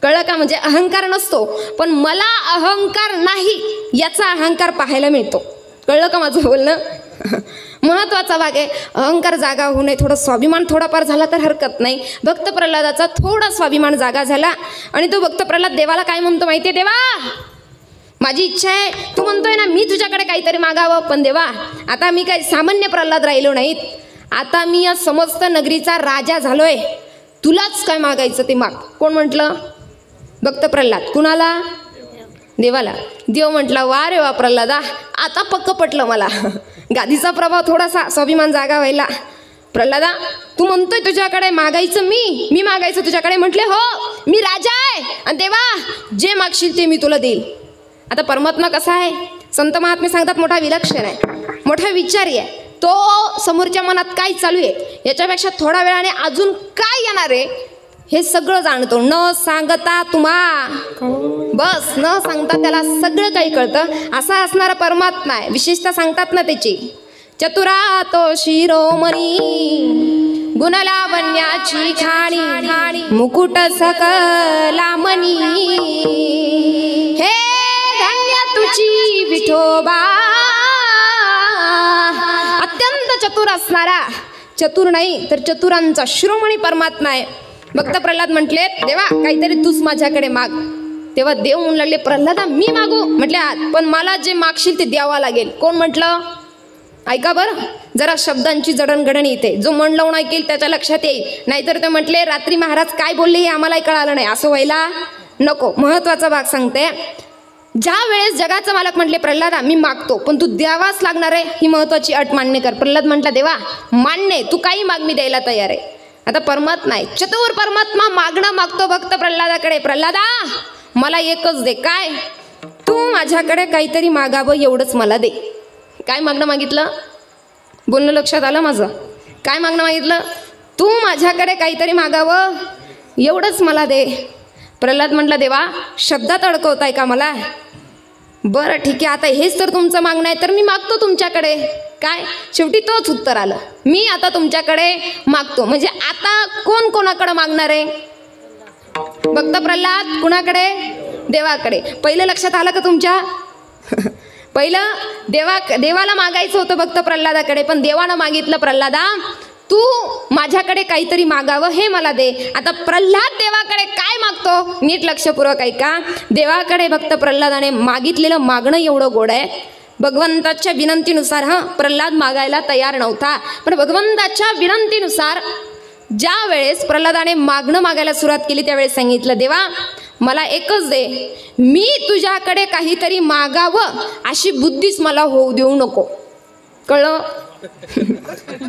कळलं का? म्हणजे अहंकार नसतो, पण मला अहंकार नाही याचा अहंकार पाहायला मिळतो. कळलं का माझं बोलणं? महत्वाचा भाग आहे. अहंकार जागा होऊ नये, थोडं स्वाभिमान थोडाफार झाला तर हरकत नाही. भक्त प्रल्हादाचा थोडा स्वाभिमान जागा झाला आणि तो भक्त प्रल्हाद देवाला काय म्हणतो माहिती आहे? देवा माझी इच्छा आहे, तू म्हणतोय ना मी तुझ्याकडे काहीतरी मागावं, पण देवा आता मी काही सामान्य प्रल्हाद राहिलो नाहीत. आता मी या समस्त नगरीचा राजा झालोय, तुलाच काय मागायचं ते माग. कोण म्हटलं? भक्त प्रल्हाद. कुणाला? देवाला. देव म्हटला वा रे वा प्रल्हादा, आता पक्क पटलं मला. गादीचा प्रभाव थोडासा, स्वाभिमान जागा व्हायला. प्रल्हादा तू म्हणतोय तुझ्याकडे मागायचं, मी मागायचं तुझ्याकडे. म्हटले हो मी राजा आहे आणि देवा जे मागशील ते मी तुला देईल. आता परमात्मा कसा आहे? संत महात्मे सांगतात मोठा विलक्षण आहे, मोठा विचारी आहे. तो समोरच्या मनात काय चालू आहे याच्यापेक्षा थोड्या वेळाने अजून काय येणार आहे हे सगळं जाणतो. न सांगता तुम्हा, बस न सांगता त्याला सगळं काही कळतं. असा असणारा परमात्मा आहे. विशेषतः सांगतात ना त्याची, चतुरा तो शिरोमणी गुणलावण्याची खाणी मुकुट सकला मनी. हे धन्य तुझी विठोबा. अत्यंत चतुर असणारा, चतुर नाही तर चतुरांचा शिरोमणी परमात्मा आहे. भक्त प्रल्हाद म्हटले देवा काहीतरी तूच माझ्याकडे माग. तेव्हा देव म्हणू लागले प्रल्हादा मी मागू? म्हटले पण मला जे मागशील ते द्यावा लागेल. कोण म्हटलं? ऐका बरं, जरा शब्दांची जडणघडण येते. जो मन लावून ऐकेल त्याच्या लक्षात येईल. नाहीतर ते म्हटले रात्री महाराज काय बोलले हे आम्हालाही कळालं नाही, असं व्हायला नको. महत्वाचा भाग सांगते. ज्या वेळेस जगाचा मालक म्हटले प्रल्हादा मी मागतो पण तू द्यावाच लागणार आहे, ही महत्वाची अट मान्य कर. प्रल्हाद म्हटला देवा मान्य, तू काही माग मी द्यायला तयार आहे. आता परमात्मा आहे, चतुर परमात्मा मागणं मागतो भक्त प्रल्हादाकडे. प्रल्हादा मला एकच दे. काय? तू माझ्याकडे काहीतरी मागावं एवढंच मला दे. काय मागणं मागितलं? बोलणं लक्षात आलं माझं? काय मागणं मागितलं? तू माझ्याकडे काहीतरी मागावं एवढंच मला दे. प्रल्हाद म्हटला देवा शब्दात अडकवताय का मला? बरं ठीक आहे, आता हेच तर तुमचं मागणं आहे तर मी मागतो तुमच्याकडे. काय? शेवटी तोच उत्तर आलं, मी आता तुमच्याकडे मागतो. म्हणजे आता कोण कोणाकडे मागणार आहे? भक्त प्रल्हाद कुणाकडे? देवाकडे. पहिलं लक्षात आलं का तुमच्या? पहिलं देवाला मागायचं होतं भक्त प्रल्हादाकडे, पण देवानं मागितलं प्रल्हादा तू माझ्याकडे काहीतरी मागावं हे मला दे. आता प्रल्हाद देवाकडे काय मागतो? नीट लक्षपूर्वक ऐका. देवाकडे भक्त प्रल्हादाने मागितलेलं मागणं एवढं गोड आहे. भगवंताच्या विनंतीनुसार प्रल्हाद मागायला तयार नव्हता, पण भगवंताच्या विनंतीनुसार ज्या वेळेस प्रल्हादाने मागणं मागायला सुरुवात केली त्यावेळेस सांगितलं देवा मला एकच दे, मी तुझ्याकडे काहीतरी मागावं अशी बुद्धीच मला होऊ देऊ नको. कळलं?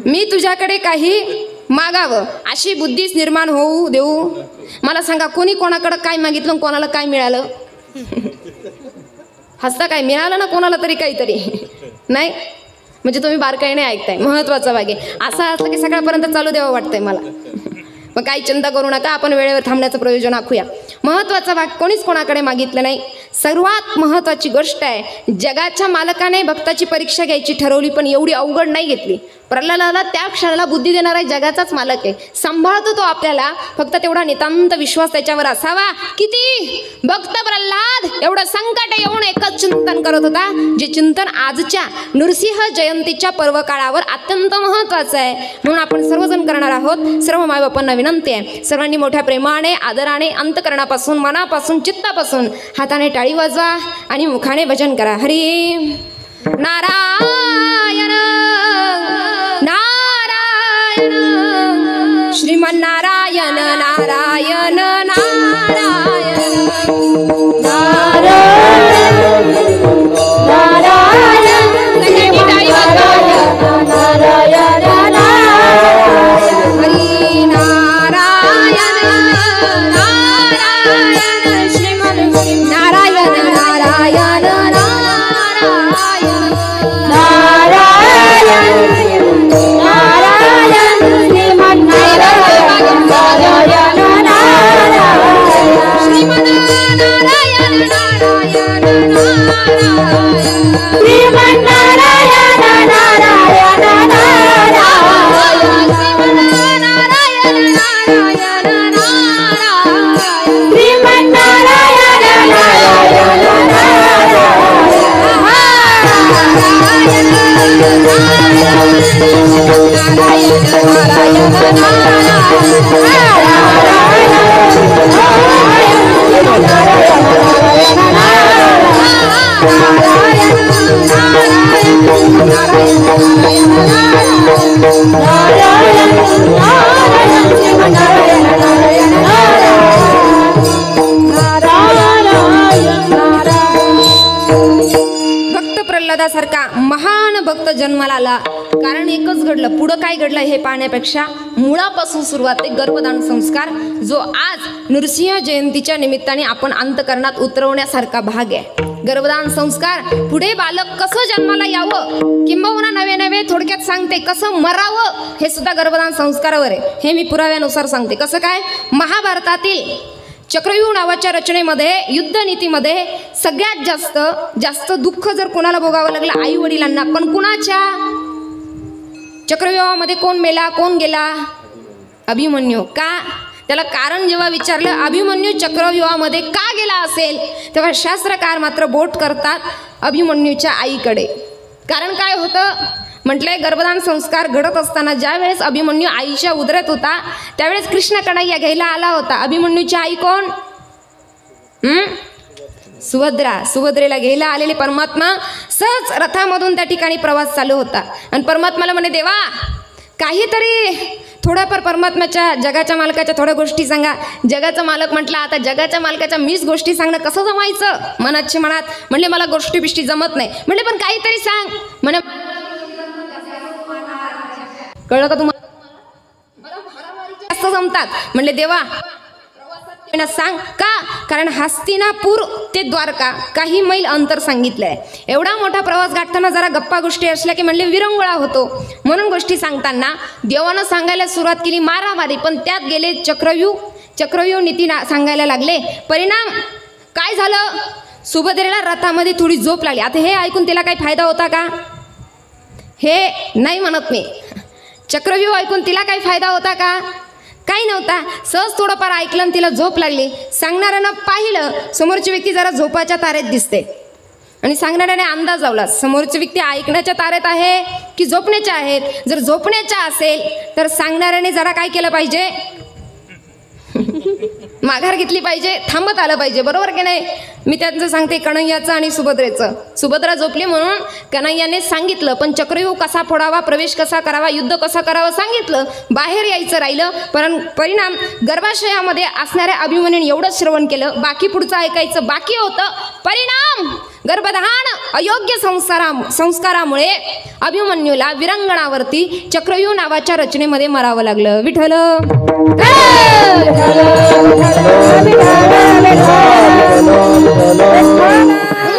मी तुझ्याकडे काही मागावं अशी बुद्धीच निर्माण होऊ देऊ. मला सांगा कोणी कोणाकडे काय मागितलं कोणाला काय मिळालं? हसता काय? मिळालं ना कोणाला तरी काहीतरी? नाही म्हणजे तुम्ही बारकाईने ऐकताय. महत्वाचा भाग आहे. असं असलं की सकाळपर्यंत चालू द्यावं वाटतंय मला. मग काही चिंता करू नका, आपण वेळेवर थांबण्याचं प्रयोजन आखूया. महत्वाचा भाग कोणीच कोणाकडे मागितलं नाही. सर्वात महत्वाची गोष्ट आहे, जगाच्या मालकाने भक्ताची परीक्षा घ्यायची ठरवली पण एवढी अवघड नाही घेतली. प्रल्हादाला त्या क्षणाला बुद्धी देणारा जगाचाच मालक आहे, सांभाळतो तो आपल्याला. फक्त तेवढा नितांत विश्वास त्याच्यावर असावा. किती? भक्त प्रल्हाद एवढं संकट येऊन एकच चिंतन करत होता, जे चिंतन आजच्या नृसिंह जयंतीच्या पर्व काळावर अत्यंत महत्वाचं आहे. म्हणून आपण सर्वजण करणार आहोत. सर्व मायबापांना विनंती आहे, सर्वांनी मोठ्या प्रेमाने आदराने अंतकरणापासून मनापासून चित्तापासून हाताने टाळी वाजवा आणि मुखाने भजन करा. हरी नारायण नारायण श्रीमन्नारायण नारायण नारायण नारायण नारायण नारायण हरी नारायण नारायण श्रीमन् नारायण नारायण नारायण फक्त जन्माला आला, कारण एकच घडलं. पुढं काय घडलं हे पाहण्यापेक्षा मुळापासून सुरुवात ते गर्भदान संस्कार, जो आज नृसिंह जयंतीच्या निमित्ताने आपण अंतकरणात उतरवण्यासारखा भाग आहे. गर्भदान संस्कार पुढे बालक कसं जन्माला यावं, किंबहुना नवे नवे थोडक्यात सांगते कसं मरावं, हे सुद्धा गर्भदान संस्कारावर आहे. हे मी पुराव्यानुसार सांगते. कसं काय, महाभारतातील चक्रव्यूह नावाच्या रचनेमध्ये, युद्धनीतीमध्ये सगळ्यात जास्त दुःख जर कोणाला भोगावं लागलं, आई वडिलांना. पण कुणाच्या? चक्रव्यूहामध्ये कोण मेला, कोण गेला? अभिमन्यू. का? त्याला कारण जेव्हा विचारलं अभिमन्यू चक्रव्यूहामध्ये का गेला असेल, तेव्हा शास्त्रकार मात्र बोट करतात अभिमन्यूच्या आईकडे. कारण काय होतं म्हटलंय, गर्भदान संस्कार घडत असताना ज्या वेळेस अभिमन्यू आईच्या उदरात होता त्यावेळेस कृष्ण कन्हैया घ्यायला आला होता. अभिमन्यूची आई कोण? सुभद्रा. सुभद्रेला घ्यायला आलेले परमात्मा सहज रथामधून त्या ठिकाणी प्रवास चालू होता आणि परमात्माला म्हणे, देवा काहीतरी थोड्याफार परमात्म्याच्या जगाच्या मालकाच्या थोड्या गोष्टी सांगा. जगाचा मालक म्हटला, आता जगाच्या मालकाच्या मीच गोष्टी सांगणं कसं जमायचं? मनातच्या मनात म्हणले, मला गोष्टी बिष्टी जमत नाही. म्हणले, पण काहीतरी सांग. म्हणे, कळलं का तुम्हाला? जास्त जमतात. म्हणले, देवा सांग. का? कारण हस्तिनापूर ते द्वारका काही मैल अंतर सांगितलंय. एवढा मोठा प्रवास गाठताना जरा गप्पा गोष्टी असल्या की म्हणले विरंगुळा होतो. म्हणून गोष्टी सांगताना देवानं सांगायला सुरुवात केली मारामारी, पण त्यात गेले चक्रव्यूह नीती सांगायला लागले. परिणाम काय झालं? सुभद्रेला रथामध्ये थोडी झोप लागली. आता हे ऐकून तिला काही फायदा होता का? हे नाही म्हणत मी. चक्रव्यूह ऐकून तिला काही फायदा होता का? काही नव्हता. सहज थोडंफार ऐकलं आणि तिला झोप लागली. सांगणाऱ्यानं पाहिलं समोरची व्यक्ती जरा झोपाच्या तारेत दिसते आणि सांगणाऱ्याने अंदाज लावला समोरची व्यक्ती ऐकण्याच्या तारेत आहे की झोपण्याच्या आहेत. जर झोपण्याच्या असेल तर सांगणाऱ्याने जरा काय केलं पाहिजे? माघार घेतली पाहिजे, थांबत आलं पाहिजे. बरोबर की नाही? मी त्यांचं सांगते कन्हैयाचं आणि सुभद्रेचं. सुभद्रा झोपली म्हणून कन्हैयाने सांगितलं, पण चक्रव्यूह कसा फोडावा, प्रवेश कसा करावा, युद्ध कसं करावं सांगितलं. बाहेर यायचं राहिलं. परिणाम गर्भाशयामध्ये असणाऱ्या अभिमन्यूने एवढंच श्रवण केलं, बाकी पुढचं ऐकायचं बाकी होतं. परिणाम गर्भधान अयोग्य संस्कारामुळे अभिमन्यूला विरंगणावरती चक्रव्यूह नावाच्या रचनेमध्ये मरावं लागलं. विठ्ठल.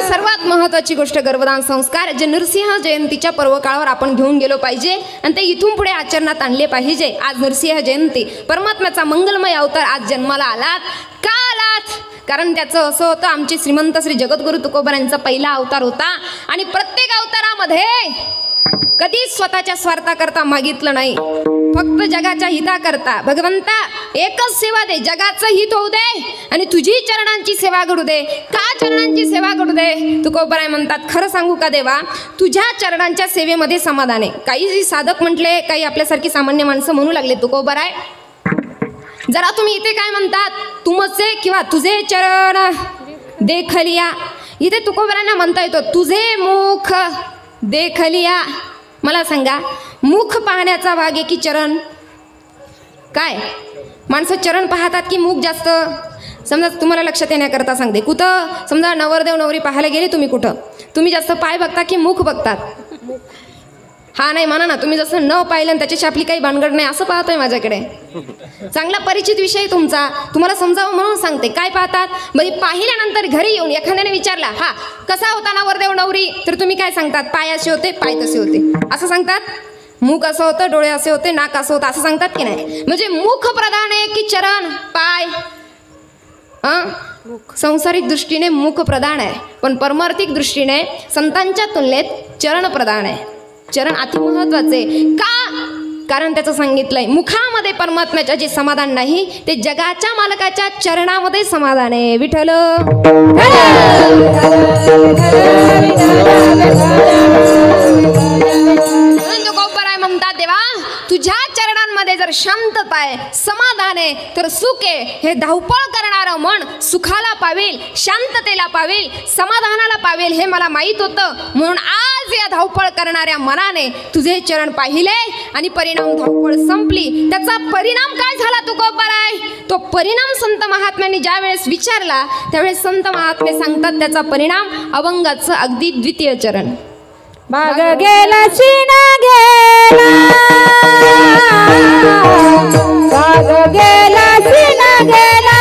सर्वात महत्वाची गोष्ट गर्भदान संस्कार जे नृसिंह जयंतीच्या पर्वकाळावर आपण घेऊन गेलो पाहिजे आणि ते इथून पुढे आचरणात आणले पाहिजे. आज नृसिंह जयंती, परमात्म्याचा मंगलमय अवतार आज जन्माला आलात. का आलात? कारण त्याचं असं होतं, आमचे श्रीमंत श्री जगद्गुरु तुकोबारांचा पहिला अवतार होता आणि प्रत्येक अवतारामध्ये कधीच स्वतःच्या स्वार्थाकरता मागितलं नाही, फक्त जगाच्या हिताकरता. भगवंता एकच सेवा दे, जगाचं हित होऊ दे आणि तुझी चरणांची सेवा घडू दे. का चरणांची सेवा घडू दे? तुकोबाराय म्हणतात, खरं सांगू का देवा, तुझ्या चरणांच्या सेवेमध्ये समाधान आहे. काही साधक म्हटले, काही आपल्यासारखी सामान्य माणसं म्हणू लागले, तुकोबाराय जरा तुम्ही इथे काय म्हणतात, तुमचे किंवा तुझे चरण देखलिया. इथे तुकोबारांना म्हणता येतो तुझे मुख देखलिया. मला सांगा, मुख पाहण्याचा भाग आहे की चरण? काय माणसं चरण पाहतात की मुख जास्त? समजा तुम्हाला लक्षात येण्याकरता सांगते, कुठं समजा नवरदेव नवरी पाहायला गेले तुम्ही, कुठं तुम्ही जास्त पाय बघता की मुख बघतात? हा नाही म्हणा ना, तुम्ही जसं न पाहिलं आणि त्याच्याशी आपली काही भानगड नाही असं पाहतोय माझ्याकडे. चांगला परिचित विषय तुमचा, तुम्हाला समजावं म्हणून सांगते. काय पाहतात? म्हणजे पाहिल्यानंतर घरी येऊन एखाद्याने विचारला, हा कसा होता नवरदेव नवरी, तर तुम्ही काय सांगतात? पाय असे होते, पाय तसे होते असं सांगतात. मुख असं होतं, डोळे असे होते, नाक असं होतं असं सांगतात की नाही? म्हणजे मुख प्रधान आहे की चरण पाय? संसारिक दृष्टीने मुख प्रधान आहे, पण परमार्थिक दृष्टीने संतांच्या तुलनेत चरण प्रधान आहे. चरण अति महत्वाचे. का? कारण त्याचं सांगितलंय, मुखामध्ये परमात्म्याच्या जे समाधान नाही ते जगाच्या मालकाच्या चरणामध्ये समाधान आहे. विठ्ठल. म्हणतात, देवा तुझ्या चरणांमध्ये जर शांतता आहे, समाधान आहे, तर सुख आहे. हे धावपळ करणारं मन सुखाला पावेल, शांततेला पावेल, समाधानाला पावेल हे मला माहीत होतं. म्हणून आज या धावपळ करणाऱ्या मनाने तुझे चरण पाहिले आणि परिणाम धावपळ संपली. त्याचा परिणाम काय झाला तुकोबाराय? तो परिणाम संत महात्म्यांनी ज्या वेळेस विचारला त्यावेळेस संत महात्मे सांगतात त्याचा परिणाम अभंगाचं अगदी द्वितीय चरण. भाग गेला शिना गेला भाग गेला शिना गेला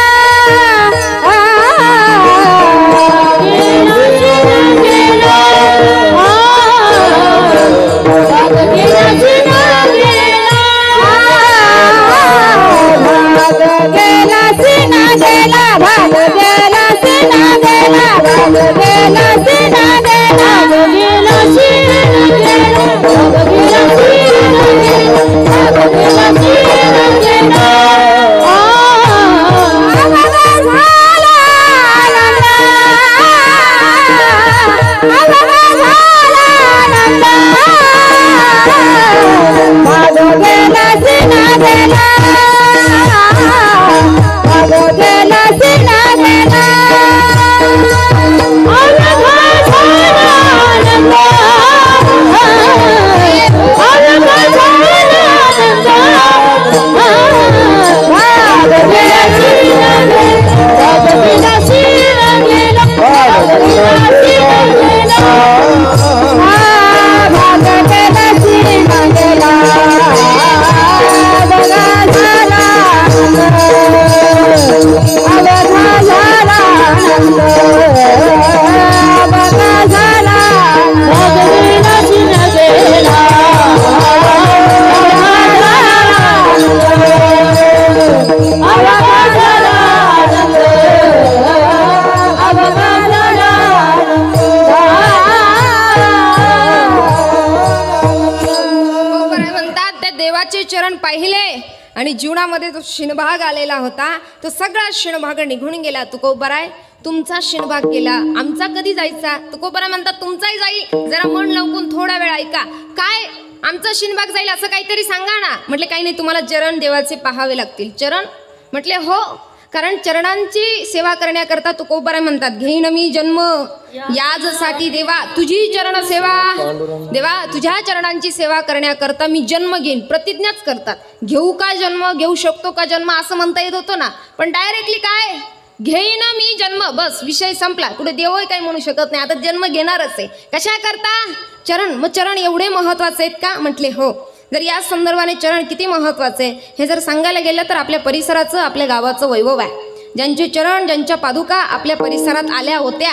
चरण पाहिले आणि जीवनामध्ये जो शिणभाग आलेला होता तो सगळा शिणभाग निघून गेला. तुकोबराय तुमचा शिणभाग गेला, आमचा कधी जायचा? तुकोबराय म्हणतात तुमचाही जाईल, जरा मन लावून थोडा वेळ ऐका. काय आमचा शिणभाग जाईल असं काहीतरी सांगा ना. म्हटले काही नाही, तुम्हाला चरण देवाचे पाहावे लागतील. चरण म्हटले हो, कारण चरणांची सेवा करण्याकरता तुकोबराय म्हणतात घेईन मी जन्म याजसाठी देवा तुझी चरण सेवा. देवा तुझ्या चरणांची सेवा करण्याकरता मी जन्म घेईन. प्रतिज्ञाच करतात. घेऊ का जन्म, घेऊ शकतो का जन्म असं म्हणता येत होतं ना, पण डायरेक्टली काय घेईन मी जन्म, बस विषय संपला. कुठे देवही काही म्हणू शकत नाही, आता जन्म घेणारच आहे. कशा करता? चरण. मग चरण एवढे महत्वाचे आहेत का? म्हटले हो. जर या संदर्भाने चरण किती महत्वाचे हे जर सांगायला गेलं तर आपल्या परिसराचं आपल्या गावाचं वैभव आहे. ज्यांचे चरण ज्यांच्या पादुका आपल्या परिसरात आल्या होत्या,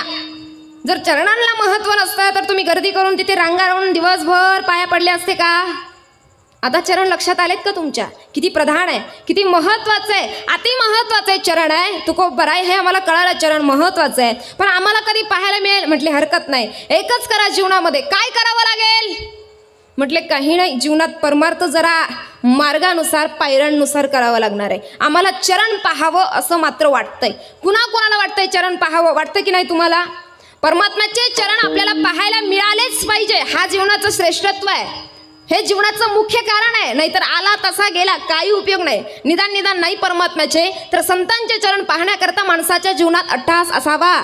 जर चरणांना महत्व नसतं तर तुम्ही गर्दी करून तिथे रांगा राहून दिवसभर पाया पडले असते का? आता चरण लक्षात आलेत का तुमच्या? किती प्रधान आहे, किती महत्वाचं आहे, अति महत्वाचं आहे चरण आहे. तुकोबराय हे आम्हाला कळालं चरण महत्वाचं आहे, पण आम्हाला कधी पाहायला मिळेल? म्हटले हरकत नाही, एकच करा जीवनामध्ये. काय करावं लागेल? म्हटले काही नाही, जीवनात परमार्थ जरा मार्गानुसार पायऱ्यांनुसार करावं लागणार आहे. आम्हाला चरण पाहावं असं मात्र वाटतंय. कुणाला वाटतंय चरण पाहावं? वाटतं की नाही तुम्हाला? परमात्म्याचे चरण आपल्याला पाहायला मिळालेच पाहिजे, हा जीवनाचं श्रेष्ठत्व आहे, हे जीवनाचं मुख्य कारण आहे. नाहीतर आला तसा गेला काही उपयोग नाही. निदान नाही परमात्म्याचे तर संतांचे चरण पाहण्याकरता माणसाच्या जीवनात अट्टहास असावा.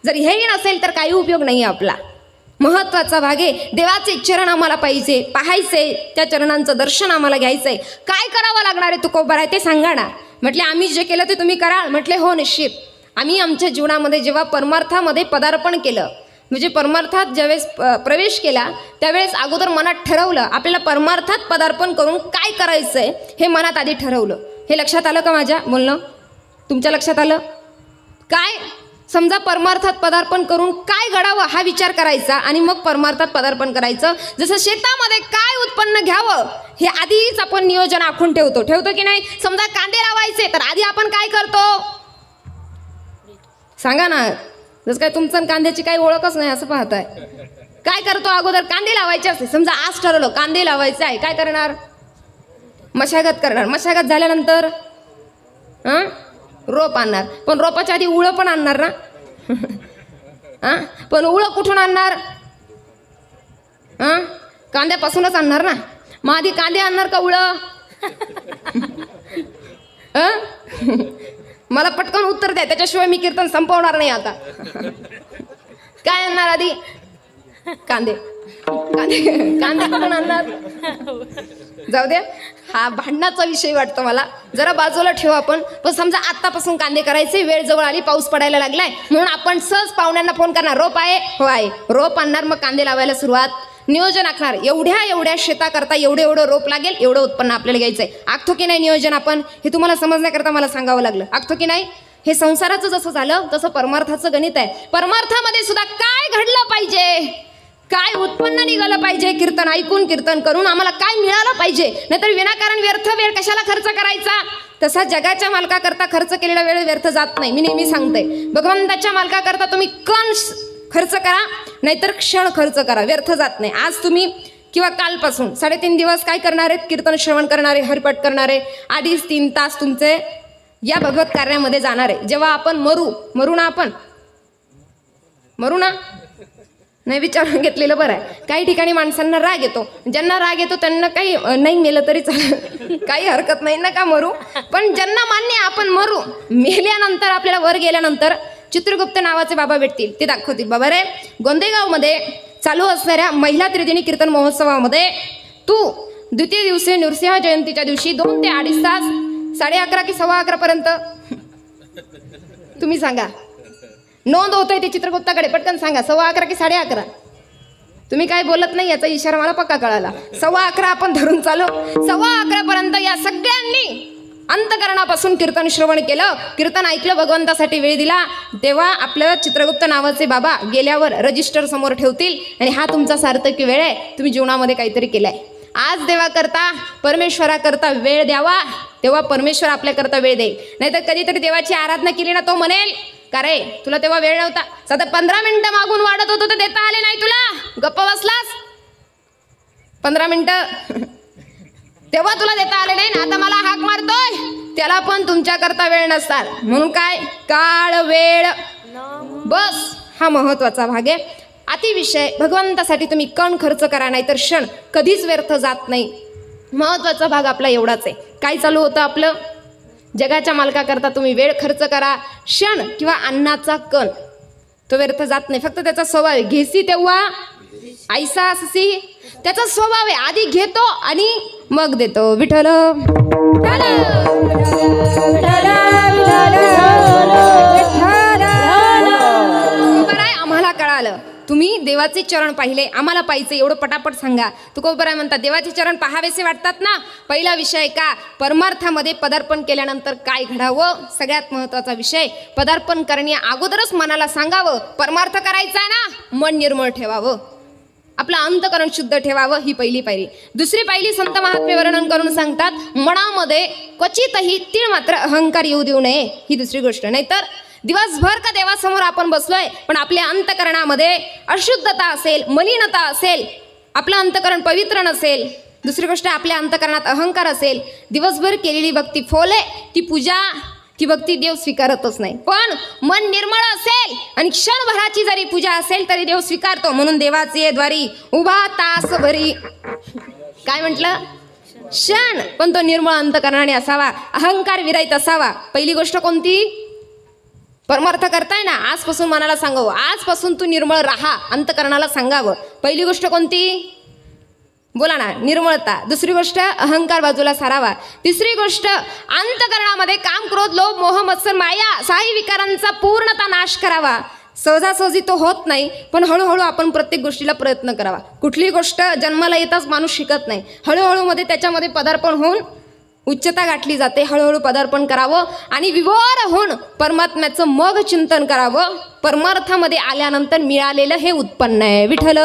जर हेही नसेल तर काही उपयोग नाही आपला. महत्वाचा भाग आहे, देवाचे चरण आम्हाला पाहिजे, पाहायचे, त्या चरणांचं दर्शन आम्हाला घ्यायचंय. काय करावं लागणार आहे तुकोबराय ते सांगा ना. म्हटले आम्ही जे केलं ते तुम्ही कराल? म्हटले हो निश्चित. आम्ही आमच्या जीवनामध्ये जेव्हा परमार्थामध्ये पदार्पण केलं, म्हणजे परमार्थात ज्यावेळेस प्रवेश केला त्यावेळेस अगोदर मनात ठरवलं आपल्याला परमार्थात पदार्पण करून काय करायचंय हे मनात आधी ठरवलं. हे लक्षात आलं का माझ्या बोलणं? तुमच्या लक्षात आलं काय? समजा परमार्थात पदार्पण करून काय घडावं हा विचार करायचा आणि मग परमार्थात पदार्पण करायचं. जसं शेतामध्ये काय उत्पन्न घ्यावं हे आधीच आपण नियोजन आखून ठेवतो की नाही? समजा कांदे लावायचे तर आधी आपण काय करतो सांगा ना. जसं काय तुमचं कांद्याची काही ओळखच नाही असं पाहताय. काय करतो अगोदर? कांदे लावायचे असते. समजा आज ठरवलं कांदे लावायचे आहे, काय करणार? मशागत करणार. मशागत झाल्यानंतर रोप आणणार. पण रोपाच्या आधी उळं पण आणणार ना. पण उळं कुठून आणणार? कांद्यापासूनच आणणार ना. मग आधी कांदे आणणार का उळं? मला पटकन उत्तर द्या, त्याच्याशिवाय मी कीर्तन संपवणार नाही आता. काय आणणार आधी? कांदे. कांदे कुठून आणणार? जाऊ द्या, हा भांडणाचा विषय वाटतो मला, जरा बाजूला ठेवू आपण. पण समजा आत्तापासून कांदे करायचे, वेळ जवळ आली, पाऊस पडायला लागलाय, म्हणून आपण सहज पाहुण्यांना फोन करणार रोप आहे? हो आहे. रोप आणणार, मग कांदे लावायला सुरुवात. नियोजन आखणार, एवढ्या शेताकरता एवढं रोप लागेल, एवढं उत्पन्न आपल्याला घ्यायचंय. आखतो की नाही नियोजन आपण? हे तुम्हाला समजण्याकरता मला सांगावं लागलं. आखतो की नाही? हे संसाराचं जसं झालं तसं परमार्थाचं गणित आहे. परमार्थामध्ये सुद्धा काय घडलं पाहिजे, काय उत्पन्न निघालं पाहिजे, कीर्तन ऐकून कीर्तन करून आम्हाला काय मिळालं पाहिजे, नाहीतर विनाकारण व्यर्थ वेळ कशाला खर्च करायचा. तसा जगाच्या मालकाकरता खर्च केलेला वेळ व्यर्थ जात नाही. मी नेहमी सांगते, भगवंताच्या मालकाकरता तुम्ही कण खर्च करा, नाहीतर क्षण खर्च करा, व्यर्थ जात नाही. आज तुम्ही किंवा कालपासून 3.5 दिवस काय करणार आहेत? कीर्तन श्रवण करणारे, हरिपाठ करणारे, 2.5-3 तास तुमचे या भगवत कार्यामध्ये जाणार आहे. जेव्हा आपण मरू ना नाही, विचारून घेतलेलं बरं आहे. काही ठिकाणी माणसांना राग येतो, ज्यांना राग येतो त्यांना काही नाही मेलं तरी चालेल, काही हरकत नाही ना का मरू. पण ज्यांना मान्य आपण मरू, मेल्यानंतर आपल्याला वर गेल्यानंतर चित्रगुप्त नावाचे बाबा भेटतील, ते दाखवतील. बाबा रे, गोंदेगावमध्ये चालू असणाऱ्या महिला त्रिदिनी कीर्तन महोत्सवामध्ये तू द्वितीय दिवशी नृसिंह जयंतीच्या दिवशी 2 ते 2.5 तास, 11:30 की 11:15 पर्यंत तुम्ही सांगा. नोंद होतंय ते चित्रगुप्ताकडे, पटकन सांगा. 11:15 की 11:30? तुम्ही काय बोलत नाही याचा इशारा मला पक्का कळाला. 11:15 आपण धरून चालू. 11:15 पर्यंत या सगळ्यांनी अंतकरणापासून कीर्तन श्रवण केलं, कीर्तन ऐकलं, भगवंतासाठी वेळ दिला. तेव्हा आपलं चित्रगुप्त नावाचे बाबा गेल्यावर रजिस्टर समोर ठेवतील आणि हा तुमचा सार्थकी वेळ आहे, तुम्ही जीवनामध्ये काहीतरी केलंय. आज देवाकरता, परमेश्वराकरता वेळ द्यावा, तेव्हा परमेश्वर आपल्याकरता वेळ देईल. नाहीतर कधीतरी देवाची आराधना केली ना, तो म्हणेल का रे तुला तेव्हा वेळ नव्हता, साधा 15 मिनिटं मागून वाढत होतो तर देता आले नाही तुला, गप्प बसलास 15 मिनिटं तेव्हा तुला देता आले नाही ना, आता मला हाक मारतोय, त्याला पण तुमच्याकरता वेळ नसतात. म्हणून काय, काळ वेळ बस हा महत्वाचा भाग आहे. अतिविषय भगवंतासाठी तुम्ही कण खर्च करा, नाही तर क्षण कधीच व्यर्थ जात नाही. महत्वाचा भाग आपला एवढाच आहे. काय चालू होतं आपलं, जगाच्या मालकाकरता तुम्ही वेळ खर्च करा, क्षण किंवा अन्नाचा कण तो व्यर्थ जात नाही. फक्त त्याचा स्वभाव आहे, घेसी तेव्हा ऐसा अससी, त्याचा स्वभाव आहे, आधी घेतो आणि मग देतो. विठ्ठल आम्हाला कळालं, तुम्ही देवाचे चरण पाहिले, आम्हाला पाहिजे एवढं पटापट सांगा. तुकोबराय म्हणतात देवाचे चरण पाहावेसे वाटतात ना. पहिला विषय का, परमार्थामध्ये पदार्पण केल्यानंतर काय घडावं. सगळ्यात महत्वाचा विषय, पदार्पण करण्या अगोदरच मनाला सांगावं परमार्थ करायचा आहे ना, मन निर्मळ ठेवावं, आपलं अंतकरण शुद्ध ठेवावं, ही पहिली पायरी. दुसरी पायरी संत महात्मे वर्णन करून सांगतात, मनामध्ये क्वचितही तीळ मात्र अहंकार येऊ देऊ नये, ही दुसरी गोष्ट. नाहीतर दिवसभर का देवासमोर आपण बसलोय पण आपल्या अंतकरणामध्ये अशुद्धता असेल, मलिनता असेल, आपलं अंतकरण पवित्र नसेल, दुसरी गोष्ट आपल्या अंतकरणात अहंकार असेल, दिवसभर केलेली भक्ती फोल आहे, ती पूजा ती भक्ती देव स्वीकारतच नाही. पण मन निर्मळ असेल आणि क्षणभराची जरी पूजा असेल तरी देव स्वीकारतो. म्हणून देवाचे द्वारी उभा तास भरी, काय म्हटलं, क्षण, पण तो निर्मळ अंतकरणाने असावा, अहंकार विरहित असावा. पहिली गोष्ट कोणती, परमार्थ करताय ना, आजपासून मनाला सांगावं, आजपासून तू निर्मळ राहा, अंतकरणाला सांगावं. पहिली गोष्ट कोणती, बोला ना, निर्मळता. दुसरी गोष्ट अहंकार बाजूला सारावा. तिसरी गोष्ट अंतकरणामध्ये काम, क्रोध, लोभ, मोह, मत्सर, माया, साही विकारांचा पूर्णतः नाश करावा. सहजासहजी तो होत नाही, पण हळूहळू आपण प्रत्येक गोष्टीला प्रयत्न करावा. कुठली गोष्ट जन्माला येताच माणूस शिकत नाही, हळूहळू मध्ये त्याच्यामध्ये पदार्पण होऊन उच्चता गाठली जाते. हळूहळू पदार्पण करावं आणि विभोर होऊन परमात्म्याचं मग चिंतन करावं. परमार्थामध्ये आल्यानंतर मिळालेलं हे उत्पन्न आहे. विठ्ठल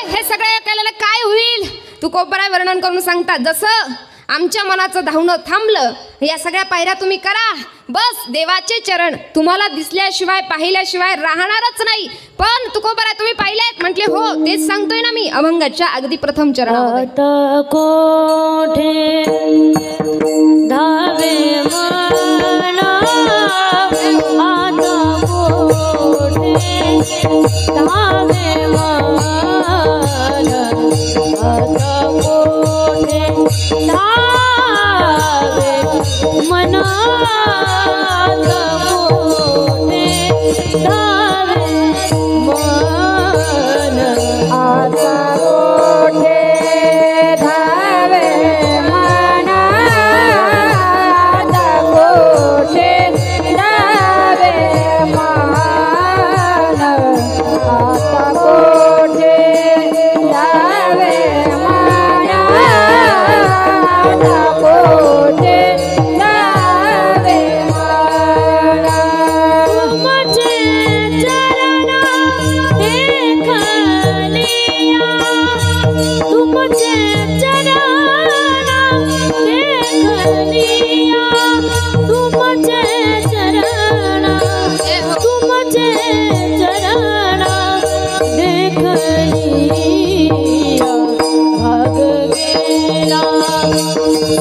हे सगळं केलेलं काय होईल, तुकोबराय वर्णन करून सांगतात, जसं आमच्या मनाचं धावणं थांबलं, या सगळ्या पायऱ्या तुम्ही करा, बस देवाचे चरण तुम्हाला दिसल्याशिवाय पाहिल्याशिवाय राहणारच नाही. पण तुकोबराय तुम्ही पाहिलेत म्हटले, हो तेच सांगतोय ना मी, अभंगाच्या अगदी प्रथम चरणामध्ये. कोठे धावे मना, आता कोठे धावे मना, आता कोठे धावे मना, आता कोठे धावे मना, आता कोठे धावे मना, आता कोठे धावे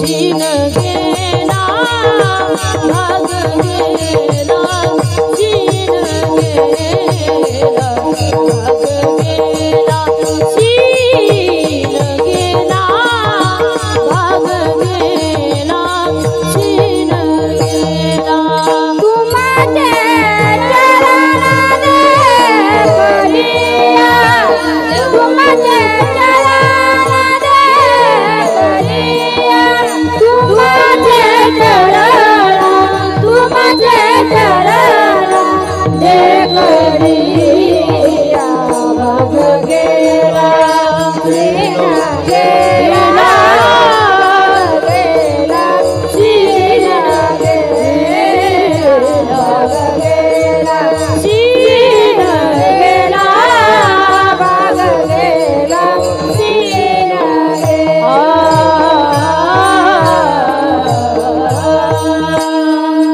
शीन गेला भाग गेला शीन गेला भाग गेला शीन गेला भाग गेला शीन गेला तू माझे चरण दे करिया तू माझे चरण दे करिया तू माझे चरण दे करिया भाग गेला गेला गेला शीन गेला गेला शीन गेला भाग गेला शीन गेला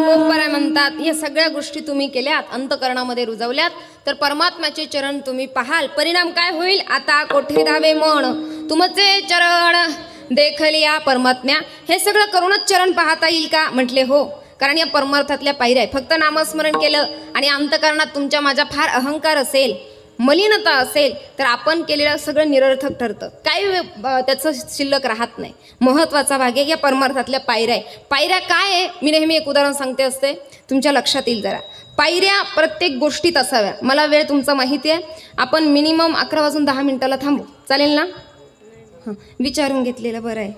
पोतपराय म्हणतात या सगळ्या गोष्टी तुम्ही केल्यात अंतकरणामध्ये रुजवल्यात तर परमात्म्याचे चरण तुम्ही पाहाल परिणाम काय होईल आता कोठे धावे मन तुमचे चरण देखलिया परमात्म्या हे सगळं करूनच चरण पाहता येईल का म्हटले हो कारण या परमार्थातल्या पायऱ्या आहे फक्त नामस्मरण केलं आणि अंतकरणात तुमच्या माझा फार अहंकार असेल मलिनता असेल तर आपण केलेलं सगळं निरर्थक ठरतं काही त्याचं शिल्लक राहत नाही महत्त्वाचा भाग आहे या परमार्थातल्या पायऱ्या आहे पायऱ्या काय आहे मी नेहमी एक उदाहरण सांगते असते तुमच्या लक्षात येईल जरा पायऱ्या प्रत्येक गोष्टीत असाव्या मला वेळ तुमचा माहिती आहे आपण मिनिमम 11 वाजून 10 मिनिटाला थांबू चालेल ना हां विचारून घेतलेलं बरं आहे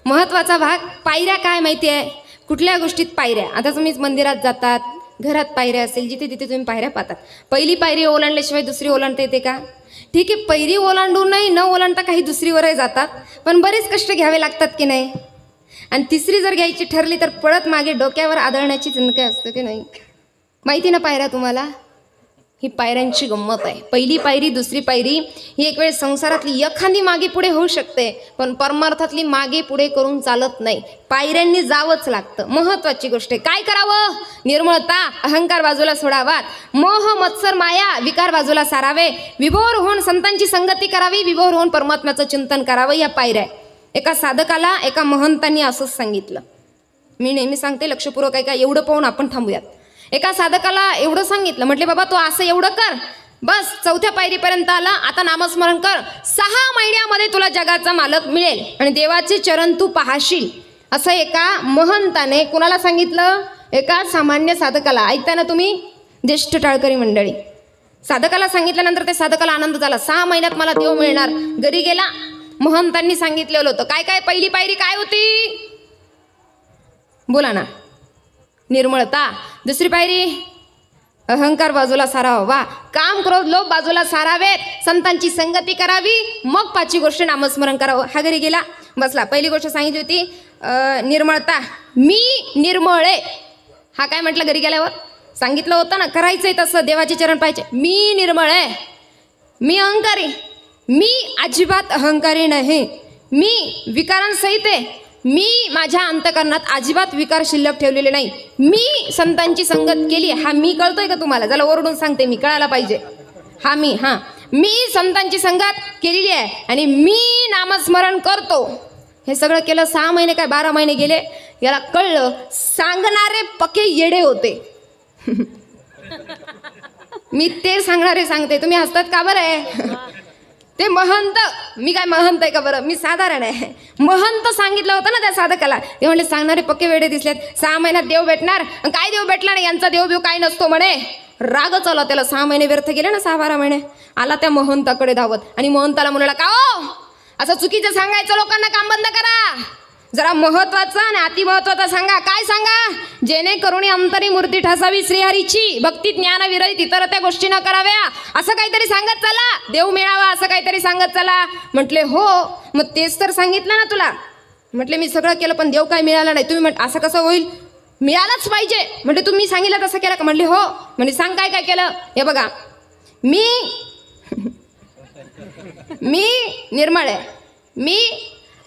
महत्त्वाचा भाग पायऱ्या काय माहिती आहे कुठल्या गोष्टीत पायऱ्या आता तुम्ही मंदिरात जातात घरात पायऱ्या असेल जिथे तिथे तुम्ही पायऱ्या पाहतात पहिली पायरी ओलांडल्याशिवाय दुसरी ओलांडता येते का ठीक आहे पहिली ओलांडूनही न ओलांडता काही दुसरीवरही जातात पण बरेच कष्ट घ्यावे लागतात की नाही आणि तिसरी जर घ्यायची ठरली तर पळत मागे डोक्यावर आदळण्याची चिंता असतं की नाही माहिती ना पायऱ्या तुम्हाला ही पायऱ्यांची गंमत आहे पहिली पायरी दुसरी पायरी ही एक वेळ संसारातली एखादी मागे पुढे होऊ शकते पण परमार्थातली मागे पुढे करून चालत नाही पायऱ्यांनी जावंच लागतं महत्त्वाची गोष्ट आहे काय करावं निर्मळता अहंकार बाजूला सोडावात मोह मत्सर माया विकार बाजूला सारावे विभोर होऊन संतांची संगती करावी विभोर होऊन परमात्म्याचं चिंतन करावं या पायऱ्या एका साधकाला एका महंतांनी असंच सांगितलं मी नेहमी सांगते लक्षपूर्वक ऐका एवढं पाहून आपण थांबूयात एका साधकाला एवढं सांगितलं म्हटले बाबा तू असं एवढं कर बस 4थ्या पायरीपर्यंत आला आता नामस्मरण कर 6 महिन्यामध्ये तुला जगाचा मालक मिळेल आणि देवाचे चरण तू पाहशील असं एका महंताने कुणाला सांगितलं एका सामान्य साधकाला ऐकता ना तुम्ही ज्येष्ठ टाळकरी मंडळी साधकाला सांगितल्यानंतर ते साधकाला आनंद झाला 6 महिन्यात मला देव मिळणार घरी गेला महंतांनी सांगितलेलं होतं काय काय पहिली पायरी काय होती बोला ना निर्मळता दुसरी पायरी अहंकार बाजूला सारावा वा काम क्रोध लोभ बाजूला सारावेत संतांची संगती करावी मग 5वी गोष्ट नामस्मरण करावं हा घरी गेला बसला पहिली गोष्ट सांगितली होती निर्मळता मी निर्मळे हा काय म्हटलं घरी गेल्यावर सांगितलं होतं ना करायचंय तसं देवाचे चरण पाहिजे मी निर्मळे मी अहंकारी मी अजिबात अहंकारी नाही मी विकारांसहित आहे मी माझ्या अंतकरणात अजिबात विकार शिल्लक ठेवलेले नाही मी संतांची संगत केली हा मी कळतोय का तुम्हाला जरा ओरडून सांगते मी कळायला पाहिजे हा मी संतांची संगत केलेली आहे आणि मी नामस्मरण करतो हे सगळं केलं 6 महिने काय 12 महिने गेले याला कळलं सांगणारे पक्के येडे होते मी ते सांगणारे सांगते तुम्ही हसतात का बरं ते महंत मी काय महंत आहे का बरं मी साधारण आहे महंत सांगितलं होतं ना त्या साधकाला ते म्हणले सांगणारे पक्के वेडे दिसलेत 6 महिन्यात देव भेटणार काय देव भेटला नाही यांचा देव काय नसतो म्हणे रागच आला त्याला 6 महिने व्यर्थ गेले ना 6-12 महिने आला त्या महंताकडे धावत आणि महंताला म्हणाला का हो असं चुकीचं सांगायचं लोकांना काम बंद करा जरा महत्वाचं आणि अति महत्वाचं सांगा काय सांगा जेणेकरून अंतरी मूर्ती ठसावी श्रीहरीची भक्ती ज्ञान विरहित इतर त्या गोष्टी न कराव्या असं काहीतरी सांगत चला देव मिळावा असं काहीतरी सांगत चला म्हटले हो मग तेच तर सांगितलं ना तुला म्हटले मी सगळं केलं पण देव काय मिळाला नाही तुम्ही असं कसं होईल मिळालंच पाहिजे म्हणजे तुम्ही सांगितलं तसं केलं का म्हणले हो म्हणजे सांग काय काय केलं हे बघा मी निर्मळ आहे मी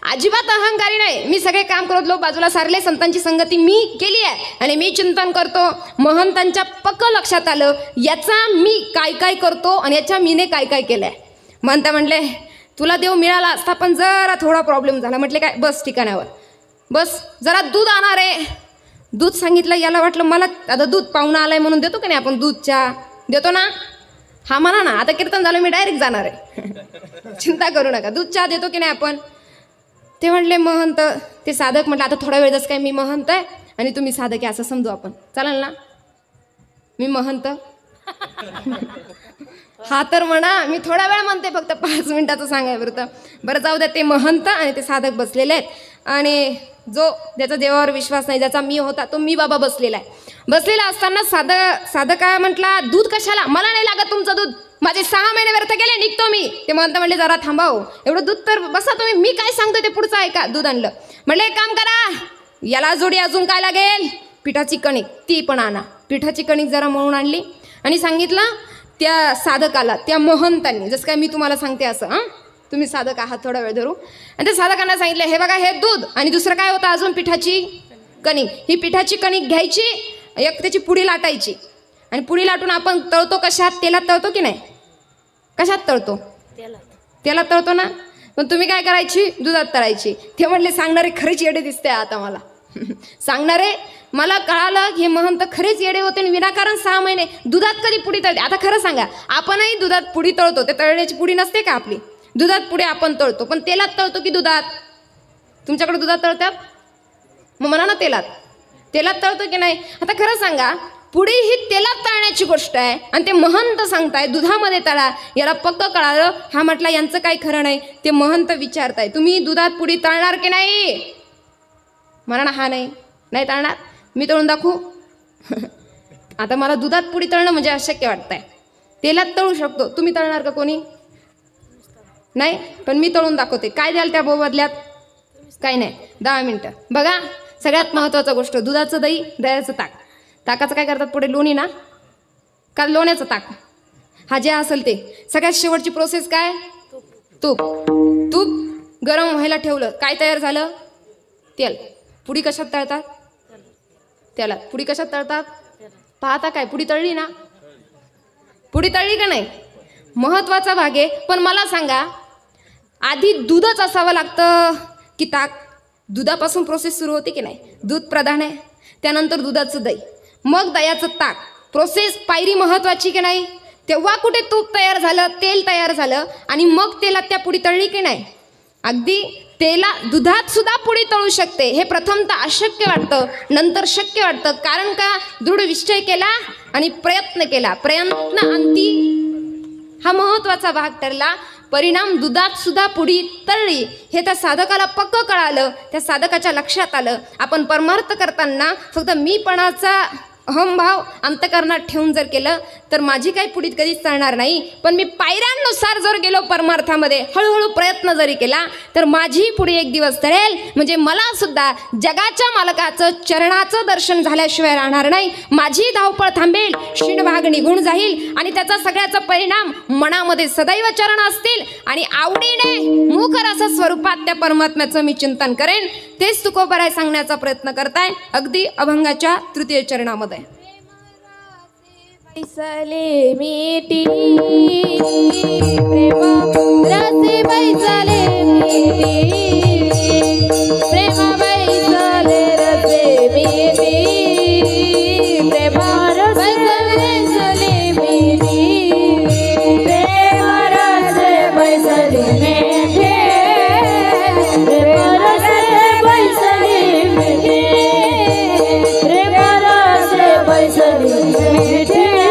अजिबात अहंकारी नाही मी सगळे काम करत लोक बाजूला सारले संतांची संगती मी केली आहे आणि मी चिंतन करतो महंतांच्या पक्क लक्षात आलं याचा मी काय काय करतो आणि याच्या मीने काय काय केलंय म्हणता म्हणले तुला देव मिळाला असता पण जरा थोडा प्रॉब्लेम झाला. म्हटले काय, बस ठिकाणावर बस, जरा दूध आणणार आहे. दूध सांगितलं, याला वाटलं मला आता दूध पाहुणा आलाय म्हणून देतो की नाही आपण दूध चहा देतो ना. हा म्हणा ना, आता कीर्तन झालं मी डायरेक्ट जाणार आहे चिंता करू नका, दूध चहा देतो की नाही आपण. ते म्हटले महंत, ते साधक म्हटलं आता थोडा वेळ जसं काय मी महंत आहे आणि तुम्ही साधक आहे असं समजू आपण, चालेल ना. मी महंत हा तर म्हणा, मी थोडा वेळ म्हणते, फक्त 5 मिनिटाचं सांगाय बरं. बरं जाऊ द्या. ते महंत आणि ते साधक बसलेले आहेत आणि जो ज्याचा देवावर विश्वास नाही, ज्याचा मी होता तो मी बाबा बसलेला आहे. बसलेला असताना साधक काय म्हटला, दूध कशाला, मला नाही लागत तुमचं दूध, माझे 6 महिने व्यर्थ गेले, निघतो मी. ते महंत म्हणले जरा थांबाव, एवढं दूध तर बसा तुम्ही, मी काय सांगतो ते पुढचं ऐका. दूध आणलं, म्हणलं एक काम करा, याला जोडी अजून काय लागेल, पिठाची कणिक, ती पण आणा. पिठाची कणिक जरा मळून आणली आणि सांगितलं त्या साधकाला, त्या महंतांनी, जसं काय मी तुम्हाला सांगते असं, तुम्ही साधक आहात थोडा वेळ धरू. आणि त्या साधकांना सांगितलं, हे बघा हे दूध आणि दुसरं काय होतं अजून, पिठाची कणिक. ही पिठाची कणिक घ्यायची, एक त्याची पुडी लाटायची आणि पुडी लाटून आपण तळतो कशात, तेलात तळतो की नाही, कशात तळतो, तेलात तळतो ना. पण तुम्ही काय करायची, दुधात तळायची. ते म्हणले सांगणारे खरेच येडे दिसते आता मला सांगणारे, मला कळालं हे महंत खरेच येडे होते आणि विनाकारण 6 महिने दुधात कधी पुडी तळते. आता खरं सांगा, आपणही दुधात पुडी तळतो, ते तळण्याची पुडी नसते का आपली, दुधात पुढे आपण तळतो, पण तेलात तळतो की दुधात, तुमच्याकडे दुधात तळतात, मग म्हणा ना तेलात तळतो की नाही. आता खरं सांगा, पुडी ही तेलात तळण्याची गोष्ट आहे आणि ते महंत सांगताय दुधामध्ये तळा, याला पक्क कळालं. हा म्हटला यांचं काही खरं नाही. ते महंत विचारताय, तुम्ही दुधात पुडी तळणार की नाही, म्हणा ना हा नाही तळणार, मी तळून दाखवू आता मला दुधात पुडी तळणं म्हणजे अशक्य वाटतंय, तेलात तळू शकतो, तुम्ही तळणार का कोणी, नाही, पण मी तळून दाखवते. काय द्याल त्या बदल्यात, काही नाही, 10 मिनिटं. बघा सगळ्यात महत्त्वाचा गोष्ट, दुधाचं दही, दह्याचं ताक. ताकाचं काय करतात पुढे, लोणी ना, का लोण्याचं ताक, हा जे असेल ते. सगळ्यात शेवटची प्रोसेस काय, तूप गरम व्हायला ठेवलं, काय तयार झालं, तेल. पुडी कशात तळतात, त्याला पुडी कशात तळतात, पाहता काय, पुडी तळली ना, पुडी तळली का नाही, महत्त्वाचा भाग आहे. पण मला सांगा, आधी दूधच असावं लागतं की ताक, दुधापासून प्रोसेस सुरू होते की नाही, दूध प्रधान आहे, त्यानंतर दुधाचं दही, मग दह्याचं ताक, प्रोसेस पायरी महत्त्वाची की नाही. तेव्हा कुठे तूप तयार झालं, तेल तयार झालं आणि मग तेलात त्या पुडी तळली की नाही. अगदी दुधात सुद्धा पुडी तळू शकते, हे प्रथमतः अशक्य वाटतं, नंतर शक्य वाटतं. कारण का, दृढ निश्चय केला आणि प्रयत्न केला, प्रयत्न अंती हा महत्त्वाचा भाग ठरला. परिणाम दुधात सुद्धा पुडी तळली, हे त्या साधकाला पक्क कळालं. त्या साधकाच्या लक्षात आलं, आपण परमार्थ करताना फक्त मीपणाचा अहमभाव अंतकरणात ठेवून जर केलं तर माझी काही पुढीत कधीच चालणार नाही. पण मी पायऱ्यांनुसार जर गेलो परमार्थामध्ये, हळूहळू प्रयत्न जरी केला तर माझी पुढे एक दिवस तळेल. म्हणजे मला सुद्धा जगाच्या मालकाचं चरणाचं दर्शन झाल्याशिवाय राहणार नाही. माझी धावपळ थांबेल, क्षीणभाग निघून जाईल आणि त्याचा सगळ्याचा परिणाम मनामध्ये सदैव चरण असतील आणि आवडीने मुखरस स्वरूपात त्या परमात्म्याचं मी चिंतन करेन. तेच तुकोबराय सांगण्याचा प्रयत्न करताय अगदी अभंगाच्या 3य चरणामध्ये. बैसले मीठी प्रेम रसे बैसले मीठी प्रेम बैसले रसे मीठी प्रेम बैसले मीठी प्रेम रसे बैसले मीठी प्रेम रसे बैसले मीठी प्रेम रसे बैसले मीठी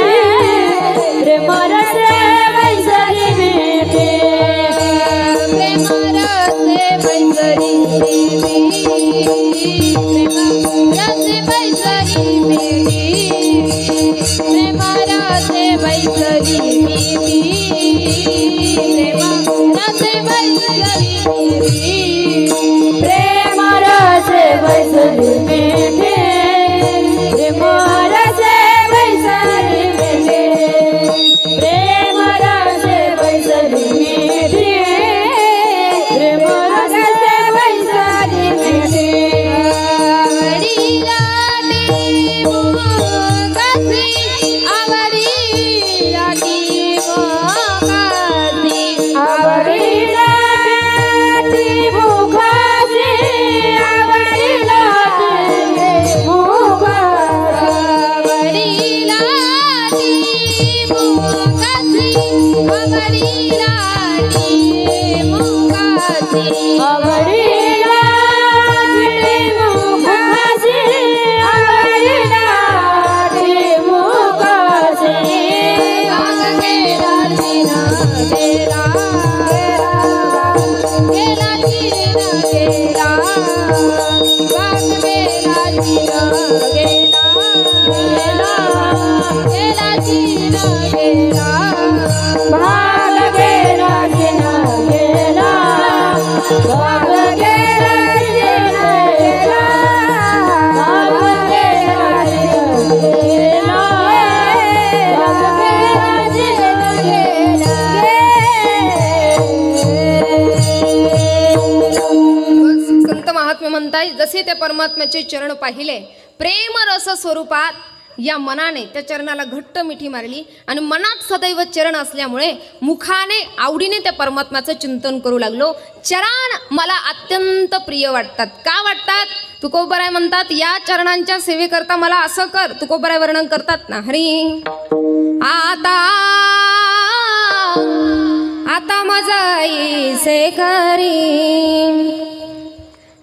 आवडी आवडीला चिमुकासे आवडीला चिमुकासे बाग गेला चिना गेला गेला चिना गेला बाग गेला चिना गेला गेला चिना गेला भाग गेला चिना गेला भाग गेला चिना गेला भाग गेला चिना गेला भाग गेला चिना गेला संत महात्मे म्हणताय जसे त्या परमात्म्याचे चरण पाहिले प्रेम रस स्वरूपात या मनाने त्या चरणाला घट्ट मिठी मारली आणि मनात सदैव चरण असल्यामुळे मुखाने आवडीने त्या परमात्म्याचं चिंतन करू लागलो. चरण मला अत्यंत प्रिय वाटतात. का वाटतात? तुकोबराय म्हणतात या चरणांच्या सेवेकरता मला असं कर. तुकोबराय वर्णन करतात ना हरी आता मजाई से करी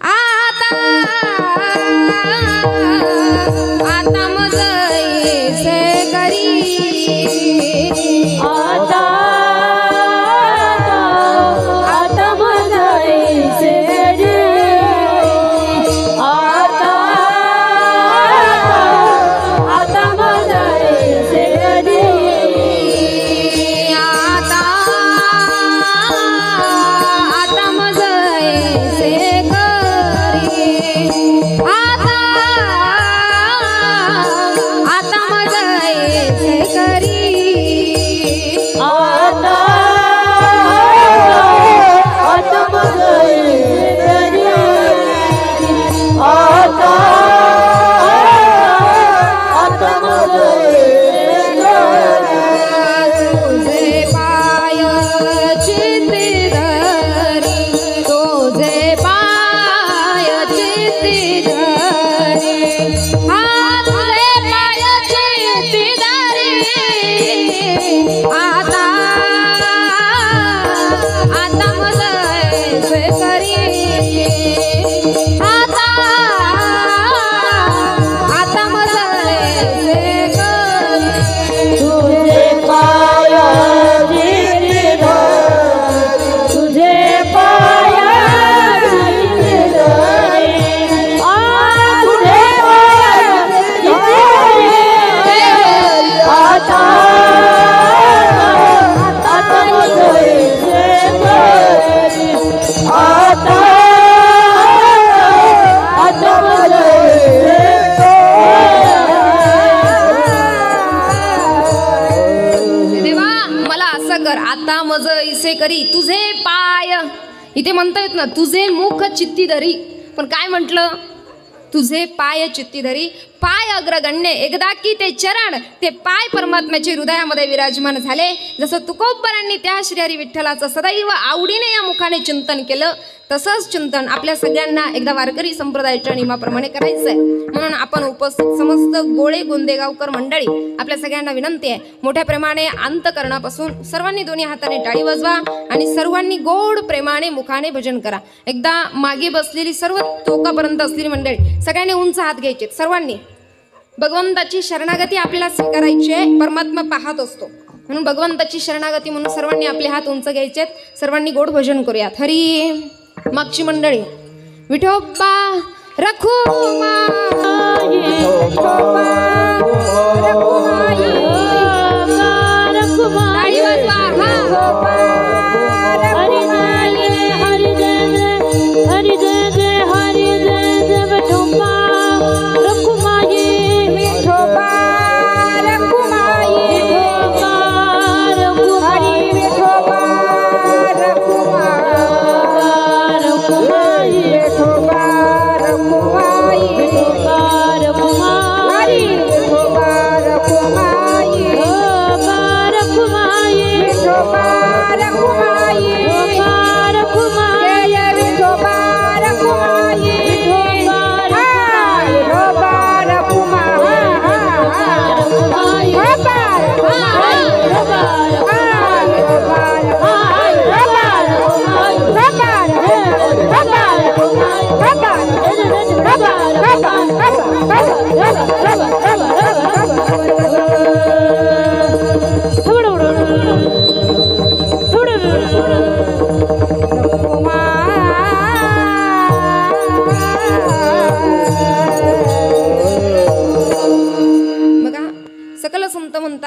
आता मजाई से करी आता मजाईसे रे आता मजाईसे रे आता मजाई से करी आता मजाई से करी आता मजाईसे रे आता मजाईसे तुझे पाय चित्ती धरी तुझे पाय चित्ती धरी तुझे पाय चित्ती धरी आता मजाईसे करी आता मजाईसे करी तुझे पाय जिते तुझे पाय जिते तुझे पाय जिते आता मजाईसे करी आता मजाईसे देवा मला असं कर आता मज इसे करी तुझे पाय इथे म्हणता येत ना तुझे मुख चित्ती धरी पण काय म्हटलं तुझे पाय चित्ती धरी पाय अग्रगण्य एकदा की ते चरण ते पाय परमात्म्याच्या हृदयामध्ये विराजमान झाले. जसं तुकोबरांनी त्या श्रीहरी विठ्ठलाचं सदैव आवडीने या मुखाने चिंतन केलं तसंच चिंतन आपल्या सगळ्यांना एकदा वारकरी संप्रदायाच्या नियमाप्रमाणे करायचंय. म्हणून आपण उपस्थित समस्त गोळे गोंदेगावकर मंडळी आपल्या सगळ्यांना विनंती आहे मोठ्या प्रेमाने अंतकरणापासून सर्वांनी दोन्ही हाताने टाळी वाजवा आणि सर्वांनी गोड प्रेमाने मुखाने भजन करा. एकदा मागे बसलेली सर्व टोकापर्यंत असलेली मंडळी सगळ्यांनी उंच हात घ्यायचे. सर्वांनी भगवंताची शरणागती आपल्याला स्वीकारायची आहे. परमात्मा पाहत असतो म्हणून भगवंताची शरणागती म्हणून सर्वांनी आपले हात उंच घ्यायचे. सर्वांनी गोड भजन करूयात. हरी मागची मंडळी विठोबा रखुमाई टाळी वाजवा. हरि जय जय हरि जय जय विठोबा रखुमाई विठोबा रखुमाई विठोबा रखुमाई विठोबा रखुमाई विठोबा रखुमाई विठोबा रखुमाई विठोबा रखुमाई विठोबा रखुमाई विठोबा रखुमाई जय विठोबा रखुमाई विठोबा रखुमाई विठोबा रखुमाई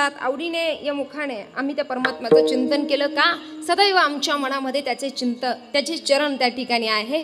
आनंदात आवडीने या मुखाने आम्ही त्या परमात्म्याचं चिंतन केलं का सदैव आमच्या मनामध्ये त्याचे चरण त्या ठिकाणी आहे.